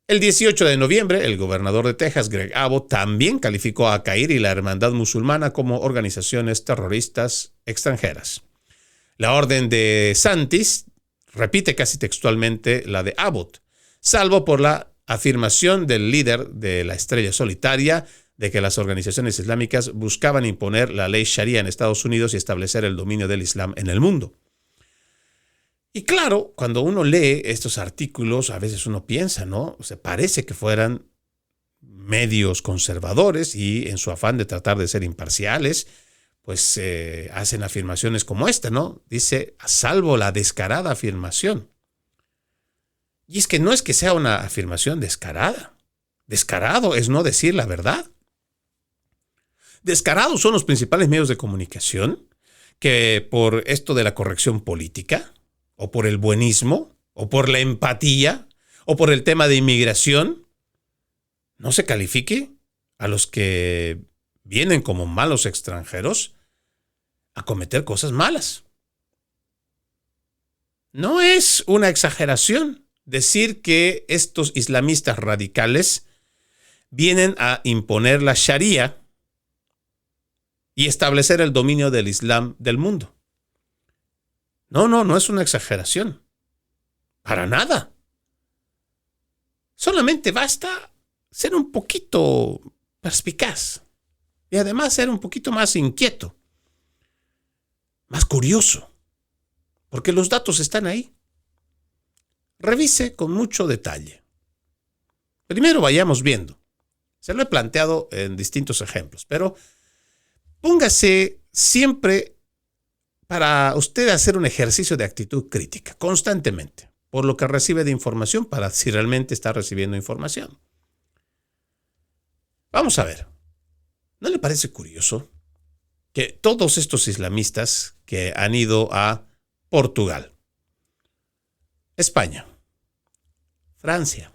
El 18 de noviembre, el gobernador de Texas, Greg Abbott, también calificó a CAIR y la Hermandad Musulmana como organizaciones terroristas extranjeras. La orden de DeSantis repite casi textualmente la de Abbott, salvo por la afirmación del líder de la Estrella Solitaria de que las organizaciones islámicas buscaban imponer la ley Sharia en Estados Unidos y establecer el dominio del Islam en el mundo. Y claro, cuando uno lee estos artículos, a veces uno piensa, ¿no? O sea, parece que fueran medios conservadores y en su afán de tratar de ser imparciales, pues hacen afirmaciones como esta, ¿no? Dice, a salvo la descarada afirmación. Y es que no es que sea una afirmación descarada. Descarado es no decir la verdad. Descarados son los principales medios de comunicación que por esto de la corrección política, o por el buenismo, o por la empatía, o por el tema de inmigración, no se califique a los que vienen como malos extranjeros a cometer cosas malas. No es una exageración decir que estos islamistas radicales vienen a imponer la Sharia y establecer el dominio del Islam del mundo. No es una exageración. Para nada. Solamente basta ser un poquito perspicaz y además ser un poquito más inquieto, más curioso, porque los datos están ahí. Revise con mucho detalle. Primero vayamos viendo. Se lo he planteado en distintos ejemplos, pero póngase siempre para usted hacer un ejercicio de actitud crítica, constantemente, por lo que recibe de información para si realmente está recibiendo información. Vamos a ver. ¿No le parece curioso que todos estos islamistas que han ido a Portugal, España, Francia,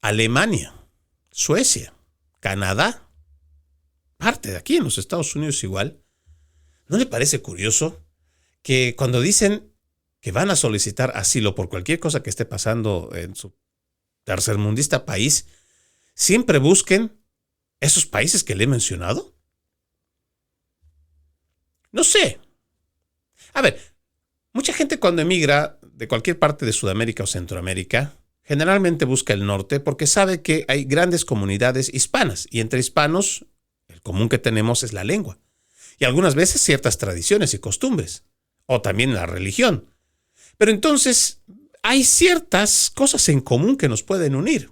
Alemania, Suecia, Canadá, parte de aquí en los Estados Unidos igual, ¿no le parece curioso que cuando dicen que van a solicitar asilo por cualquier cosa que esté pasando en su tercermundista país, siempre busquen esos países que le he mencionado? No sé. A ver, mucha gente cuando emigra de cualquier parte de Sudamérica o Centroamérica, generalmente busca el norte porque sabe que hay grandes comunidades hispanas y entre hispanos el común que tenemos es la lengua y algunas veces ciertas tradiciones y costumbres o también la religión. Pero entonces hay ciertas cosas en común que nos pueden unir.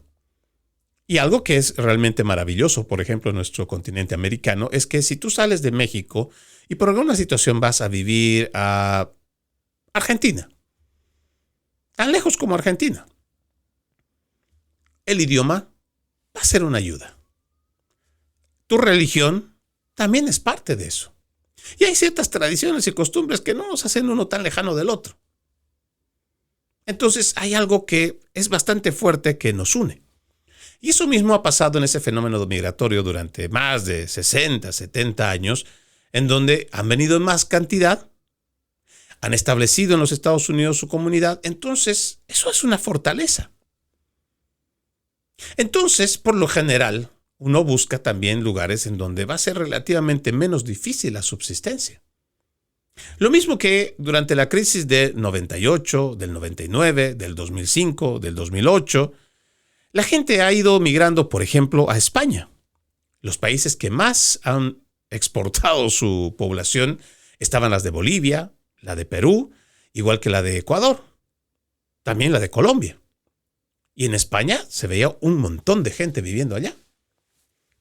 Y algo que es realmente maravilloso, por ejemplo, en nuestro continente americano, es que si tú sales de México y por alguna situación vas a vivir a Argentina, tan lejos como Argentina, el idioma va a ser una ayuda. Tu religión también es parte de eso. Y hay ciertas tradiciones y costumbres que no nos hacen uno tan lejano del otro. Entonces hay algo que es bastante fuerte que nos une. Y eso mismo ha pasado en ese fenómeno migratorio durante más de 60, 70 años, en donde han venido en más cantidad, han establecido en los Estados Unidos su comunidad. Entonces, eso es una fortaleza. Entonces, por lo general, uno busca también lugares en donde va a ser relativamente menos difícil la subsistencia. Lo mismo que durante la crisis del 98, del 99, del 2005, del 2008, la gente ha ido migrando, por ejemplo, a España. Los países que más han exportado su población estaban las de Bolivia, la de Perú, igual que la de Ecuador. también la de Colombia. Y en España se veía un montón de gente viviendo allá.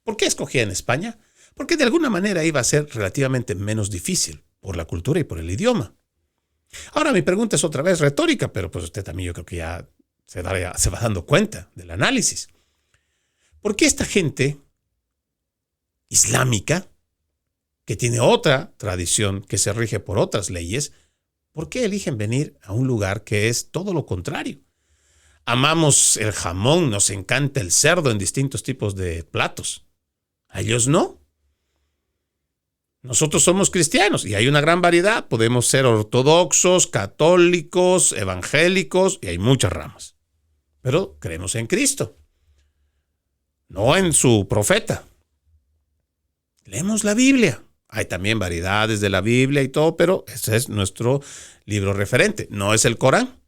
¿Por qué escogía en España? Porque de alguna manera iba a ser relativamente menos difícil por la cultura y por el idioma. Ahora mi pregunta es otra vez retórica, pero pues usted también yo creo que ya se va dando cuenta del análisis. ¿Por qué esta gente islámica, que tiene otra tradición, que se rige por otras leyes, por qué eligen venir a un lugar que es todo lo contrario? Amamos el jamón, nos encanta el cerdo en distintos tipos de platos. A ellos no. Nosotros somos cristianos y hay una gran variedad. Podemos ser ortodoxos, católicos, evangélicos y hay muchas ramas. Pero creemos en Cristo, no en su profeta. Leemos la Biblia. Hay también variedades de la Biblia y todo, pero ese es nuestro libro referente, no es el Corán.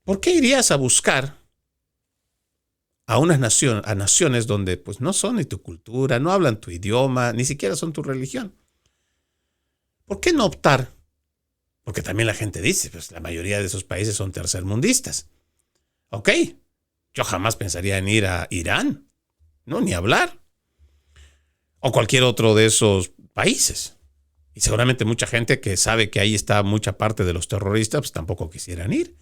¿Por qué irías a buscar a naciones donde pues no son ni tu cultura, no hablan tu idioma, ni siquiera son tu religión? ¿Por qué no optar? Porque también la gente dice, pues la mayoría de esos países son tercermundistas. Ok, yo jamás pensaría en ir a Irán, no, ni hablar. O cualquier otro de esos países. Y seguramente mucha gente que sabe que ahí está mucha parte de los terroristas, pues tampoco quisieran ir.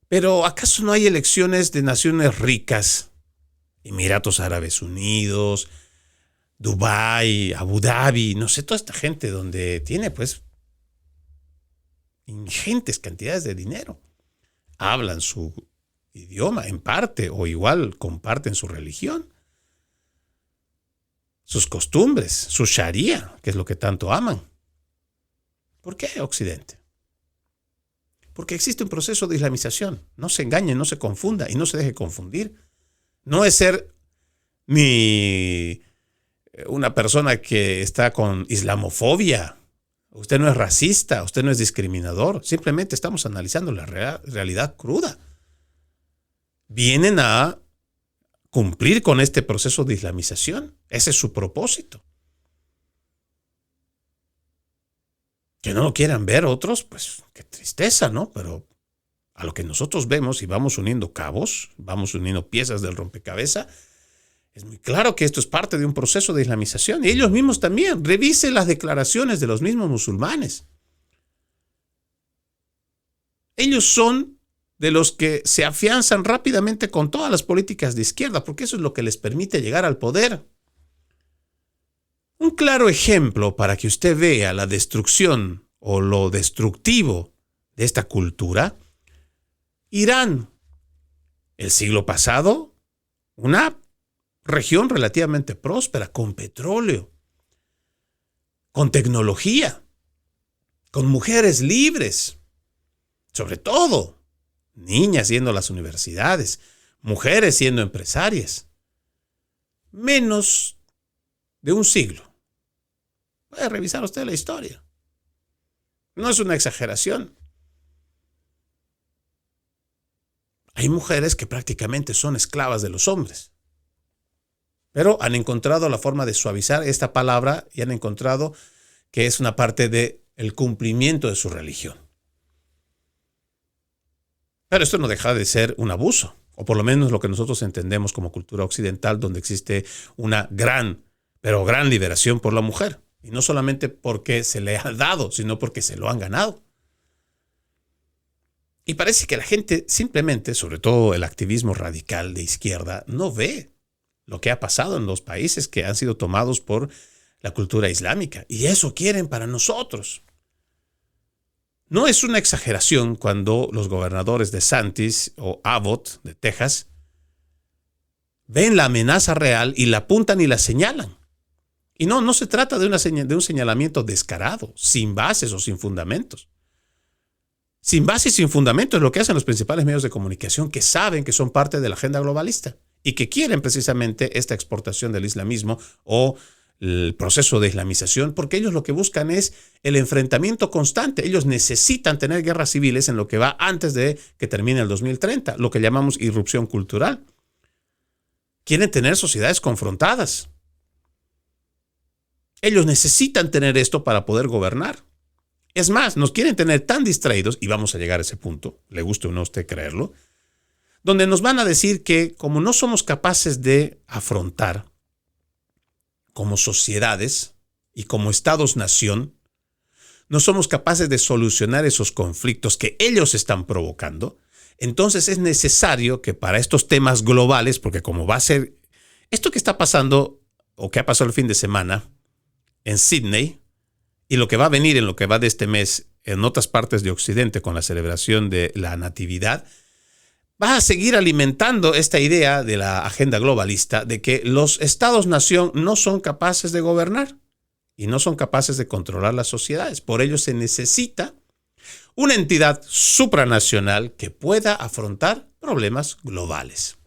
Pero ¿acaso no hay elecciones de naciones ricas? Emiratos Árabes Unidos, Dubái, Abu Dhabi, no sé, toda esta gente donde tiene pues ingentes cantidades de dinero. Hablan su idioma en parte o igual comparten su religión, sus costumbres, su sharia, que es lo que tanto aman. ¿Por qué Occidente? Porque existe un proceso de islamización. No se engañe, no se confunda y no se deje confundir. No es ser ni una persona que está con islamofobia. Usted no es racista, usted no es discriminador. Simplemente estamos analizando la realidad cruda. Vienen a cumplir con este proceso de islamización. Ese es su propósito. Que no lo quieran ver otros, pues qué tristeza, ¿no? Pero a lo que nosotros vemos y vamos uniendo cabos, vamos uniendo piezas del rompecabezas, es muy claro que esto es parte de un proceso de islamización. Y ellos mismos también. Revise las declaraciones de los mismos musulmanes. Ellos son de los que se afianzan rápidamente con todas las políticas de izquierda, porque eso es lo que les permite llegar al poder. Un claro ejemplo para que usted vea la destrucción o lo destructivo de esta cultura, Irán, el siglo pasado, una región relativamente próspera, con petróleo, con tecnología, con mujeres libres, sobre todo niñas yendo a las universidades, mujeres siendo empresarias. Menos de un siglo. Puede revisar usted la historia. No es una exageración. Hay mujeres que prácticamente son esclavas de los hombres. Pero han encontrado la forma de suavizar esta palabra y han encontrado que es una parte del cumplimiento de su religión. Pero esto no deja de ser un abuso, o por lo menos lo que nosotros entendemos como cultura occidental, donde existe una gran liberación por la mujer. Y no solamente porque se le ha dado, sino porque se lo han ganado. Y parece que la gente simplemente, sobre todo el activismo radical de izquierda, no ve lo que ha pasado en los países que han sido tomados por la cultura islámica. Y eso quieren para nosotros. No es una exageración cuando los gobernadores de DeSantis o Abbott de Texas ven la amenaza real y la apuntan y la señalan. Y no se trata de un señalamiento descarado, sin bases o sin fundamentos. Sin bases y sin fundamentos es lo que hacen los principales medios de comunicación que saben que son parte de la agenda globalista y que quieren precisamente esta exportación del islamismo o el proceso de islamización, porque ellos lo que buscan es el enfrentamiento constante. Ellos necesitan tener guerras civiles en lo que va antes de que termine el 2030, lo que llamamos irrupción cultural. Quieren tener sociedades confrontadas. Ellos necesitan tener esto para poder gobernar. Es más, nos quieren tener tan distraídos, y vamos a llegar a ese punto, le guste o no a usted creerlo, donde nos van a decir que como no somos capaces de afrontar como sociedades y como estados-nación, no somos capaces de solucionar esos conflictos que ellos están provocando, entonces es necesario que para estos temas globales, porque como va a ser esto que está pasando o que ha pasado el fin de semana en Sydney y lo que va a venir en lo que va de este mes en otras partes de Occidente con la celebración de la Natividad, va a seguir alimentando esta idea de la agenda globalista de que los estados-nación no son capaces de gobernar y no son capaces de controlar las sociedades. Por ello se necesita una entidad supranacional que pueda afrontar problemas globales.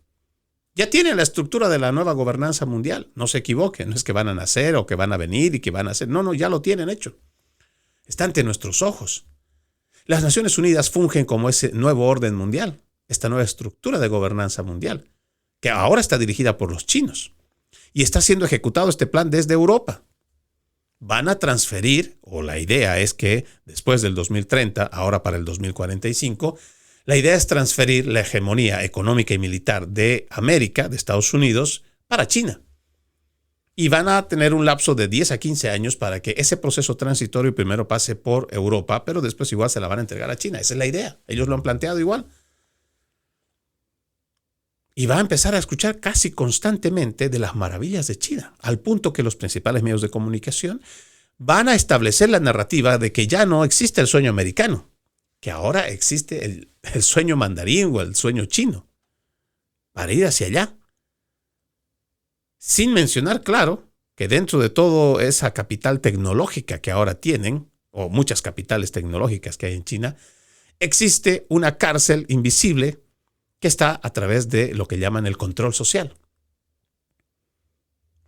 Ya tienen la estructura de la nueva gobernanza mundial. No se equivoquen, no es que van a nacer o que van a venir y que van a hacer. No, ya lo tienen hecho. Está ante nuestros ojos. Las Naciones Unidas fungen como ese nuevo orden mundial, esta nueva estructura de gobernanza mundial, que ahora está dirigida por los chinos. Y está siendo ejecutado este plan desde Europa. Van a transferir, o la idea es que después del 2030, ahora para el 2045, la idea es transferir la hegemonía económica y militar de América, de Estados Unidos, para China. Y van a tener un lapso de 10 a 15 años para que ese proceso transitorio primero pase por Europa, pero después igual se la van a entregar a China. Esa es la idea. Ellos lo han planteado igual. Y va a empezar a escuchar casi constantemente de las maravillas de China, al punto que los principales medios de comunicación van a establecer la narrativa de que ya no existe el sueño americano, que ahora existe el sueño mandarín o el sueño chino, para ir hacia allá. Sin mencionar, claro, que dentro de toda esa capital tecnológica que ahora tienen, o muchas capitales tecnológicas que hay en China, existe una cárcel invisible que está a través de lo que llaman el control social.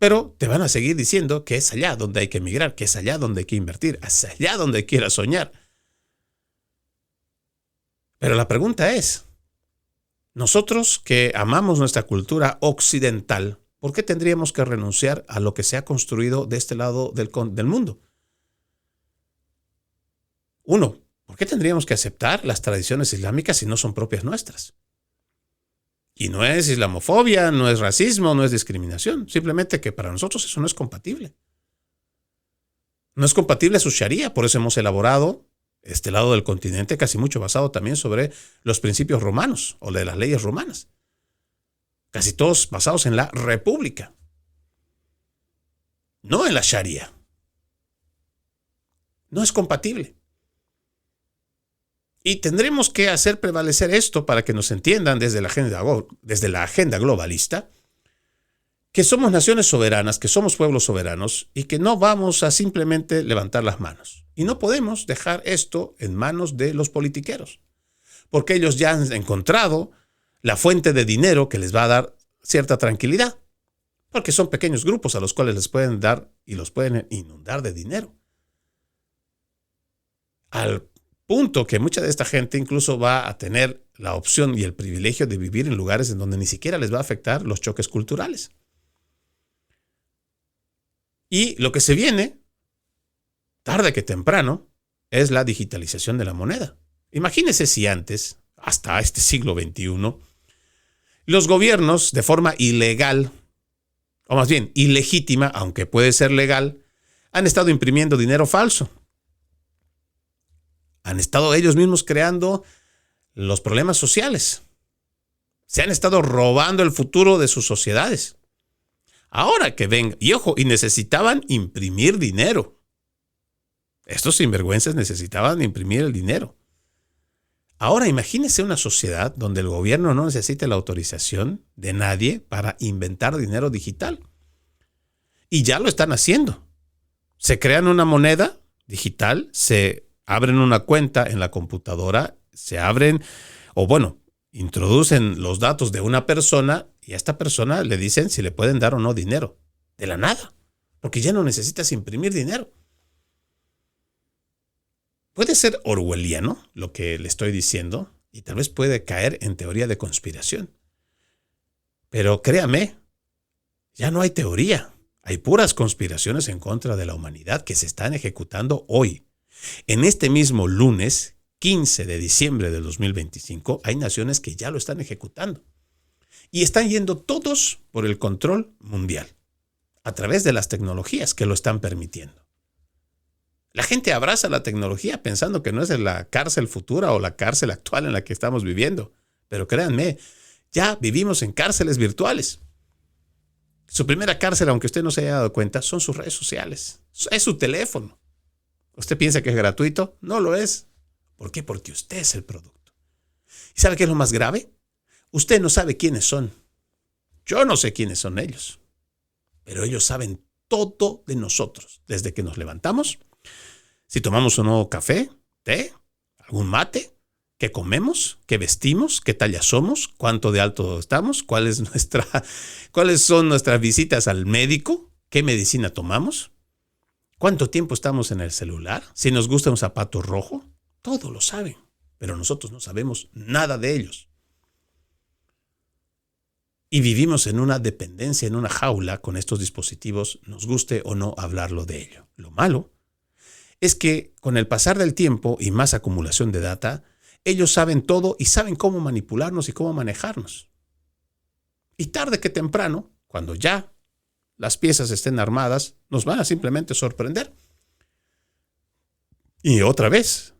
Pero te van a seguir diciendo que es allá donde hay que emigrar, que es allá donde hay que invertir, es allá donde hay que ir a soñar. Pero la pregunta es, nosotros que amamos nuestra cultura occidental, ¿por qué tendríamos que renunciar a lo que se ha construido de este lado del mundo? Uno, ¿por qué tendríamos que aceptar las tradiciones islámicas si no son propias nuestras? Y no es islamofobia, no es racismo, no es discriminación. Simplemente que para nosotros eso no es compatible. No es compatible su sharia, por eso hemos elaborado este lado del continente casi mucho basado también sobre los principios romanos o de las leyes romanas. Casi todos basados en la república, no en la sharia. No es compatible. Y tendremos que hacer prevalecer esto para que nos entiendan desde la agenda globalista, que somos naciones soberanas, que somos pueblos soberanos y que no vamos a simplemente levantar las manos. Y no podemos dejar esto en manos de los politiqueros, porque ellos ya han encontrado la fuente de dinero que les va a dar cierta tranquilidad, porque son pequeños grupos a los cuales les pueden dar y los pueden inundar de dinero. Al punto que mucha de esta gente incluso va a tener la opción y el privilegio de vivir en lugares en donde ni siquiera les va a afectar los choques culturales. Y lo que se viene, tarde que temprano, es la digitalización de la moneda. Imagínense si antes, hasta este siglo XXI, los gobiernos de forma ilegal, o más bien ilegítima, aunque puede ser legal, han estado imprimiendo dinero falso. Han estado ellos mismos creando los problemas sociales. Se han estado robando el futuro de sus sociedades. Ahora que ven, y ojo, y necesitaban imprimir dinero. Estos sinvergüenzas necesitaban imprimir el dinero. Ahora imagínense una sociedad donde el gobierno no necesite la autorización de nadie para inventar dinero digital. Y ya lo están haciendo. Se crean una moneda digital, se abren una cuenta en la computadora, introducen los datos de una persona y a esta persona le dicen si le pueden dar o no dinero. De la nada, porque ya no necesitas imprimir dinero. Puede ser orwelliano lo que le estoy diciendo y tal vez puede caer en teoría de conspiración. Pero créame, ya no hay teoría. Hay puras conspiraciones en contra de la humanidad que se están ejecutando hoy. En este mismo lunes, 15 de diciembre del 2025, hay naciones que ya lo están ejecutando. Y están yendo todos por el control mundial, a través de las tecnologías que lo están permitiendo. La gente abraza la tecnología pensando que no es la cárcel futura o la cárcel actual en la que estamos viviendo. Pero créanme, ya vivimos en cárceles virtuales. Su primera cárcel, aunque usted no se haya dado cuenta, son sus redes sociales. Es su teléfono. ¿Usted piensa que es gratuito? No lo es. ¿Por qué? Porque usted es el producto. ¿Y sabe qué es lo más grave? Usted no sabe quiénes son. Yo no sé quiénes son ellos. Pero ellos saben todo de nosotros, desde que nos levantamos, si tomamos un nuevo café, té, algún mate, qué comemos, qué vestimos, qué talla somos, cuánto de alto estamos, cuáles son nuestras visitas al médico, qué medicina tomamos, cuánto tiempo estamos en el celular, si nos gusta un zapato rojo, todo lo saben, pero nosotros no sabemos nada de ellos. Y vivimos en una dependencia, en una jaula con estos dispositivos, nos guste o no hablarlo de ello. Lo malo es que con el pasar del tiempo y más acumulación de data, ellos saben todo y saben cómo manipularnos y cómo manejarnos. Y tarde que temprano, cuando ya las piezas estén armadas, nos van a simplemente sorprender. Y otra vez,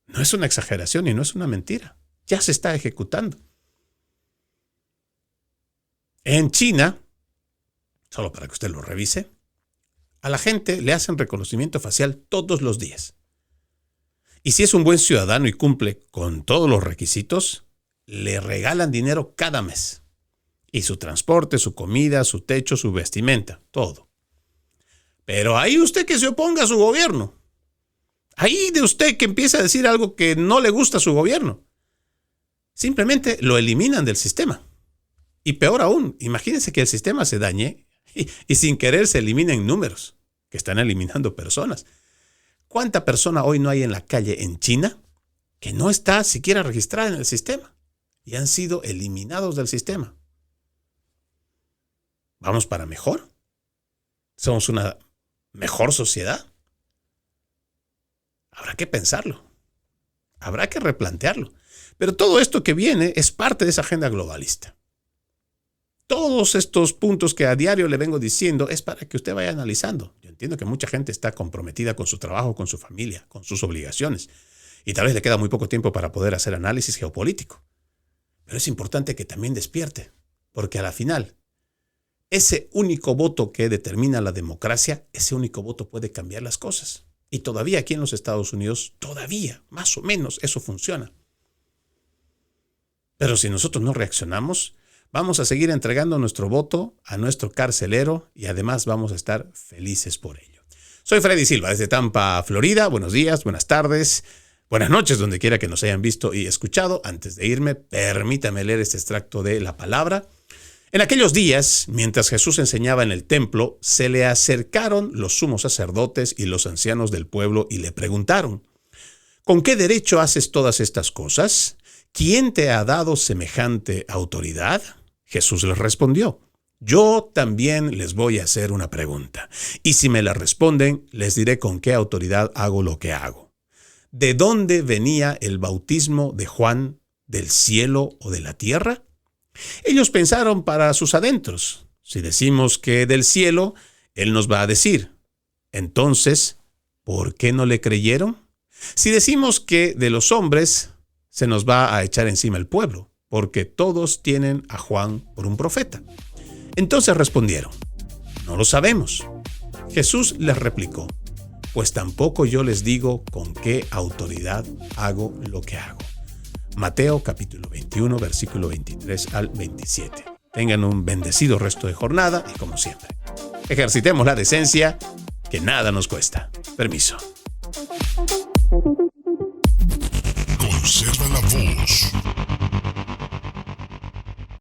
no es una exageración y no es una mentira. Ya se está ejecutando. En China, solo para que usted lo revise, a la gente le hacen reconocimiento facial todos los días. Y si es un buen ciudadano y cumple con todos los requisitos, le regalan dinero cada mes. Y su transporte, su comida, su techo, su vestimenta, todo. Pero ahí usted que se oponga a su gobierno. Ahí de usted que empieza a decir algo que no le gusta a su gobierno. Simplemente lo eliminan del sistema. Y peor aún, imagínense que el sistema se dañe y sin querer se eliminen números, que están eliminando personas. ¿Cuánta persona hoy no hay en la calle en China que no está siquiera registrada en el sistema y han sido eliminados del sistema? ¿Vamos para mejor? ¿Somos una mejor sociedad? Habrá que pensarlo. Habrá que replantearlo. Pero todo esto que viene es parte de esa agenda globalista. Todos estos puntos que a diario le vengo diciendo es para que usted vaya analizando. Yo entiendo que mucha gente está comprometida con su trabajo, con su familia, con sus obligaciones. Y tal vez le queda muy poco tiempo para poder hacer análisis geopolítico. Pero es importante que también despierte. Porque a la final, ese único voto que determina la democracia, ese único voto puede cambiar las cosas. Y todavía aquí en los Estados Unidos, todavía, más o menos, eso funciona. Pero si nosotros no reaccionamos, vamos a seguir entregando nuestro voto a nuestro carcelero y además vamos a estar felices por ello. Soy Freddy Silva desde Tampa, Florida. Buenos días, buenas tardes, buenas noches, donde quiera que nos hayan visto y escuchado. Antes de irme, permítame leer este extracto de la palabra. En aquellos días, mientras Jesús enseñaba en el templo, se le acercaron los sumos sacerdotes y los ancianos del pueblo y le preguntaron: ¿con qué derecho haces todas estas cosas? ¿Quién te ha dado semejante autoridad? Jesús les respondió: yo también les voy a hacer una pregunta, y si me la responden, les diré con qué autoridad hago lo que hago. ¿De dónde venía el bautismo de Juan? ¿Del cielo o de la tierra? Ellos pensaron para sus adentros: si decimos que del cielo, él nos va a decir, entonces, ¿por qué no le creyeron? Si decimos que de los hombres, se nos va a echar encima el pueblo, porque todos tienen a Juan por un profeta. Entonces respondieron: no lo sabemos. Jesús les replicó: pues tampoco yo les digo con qué autoridad hago lo que hago. Mateo capítulo 21, versículo 23 al 27. Tengan un bendecido resto de jornada y, como siempre, ejercitemos la decencia, que nada nos cuesta. Permiso. Conserva la voz.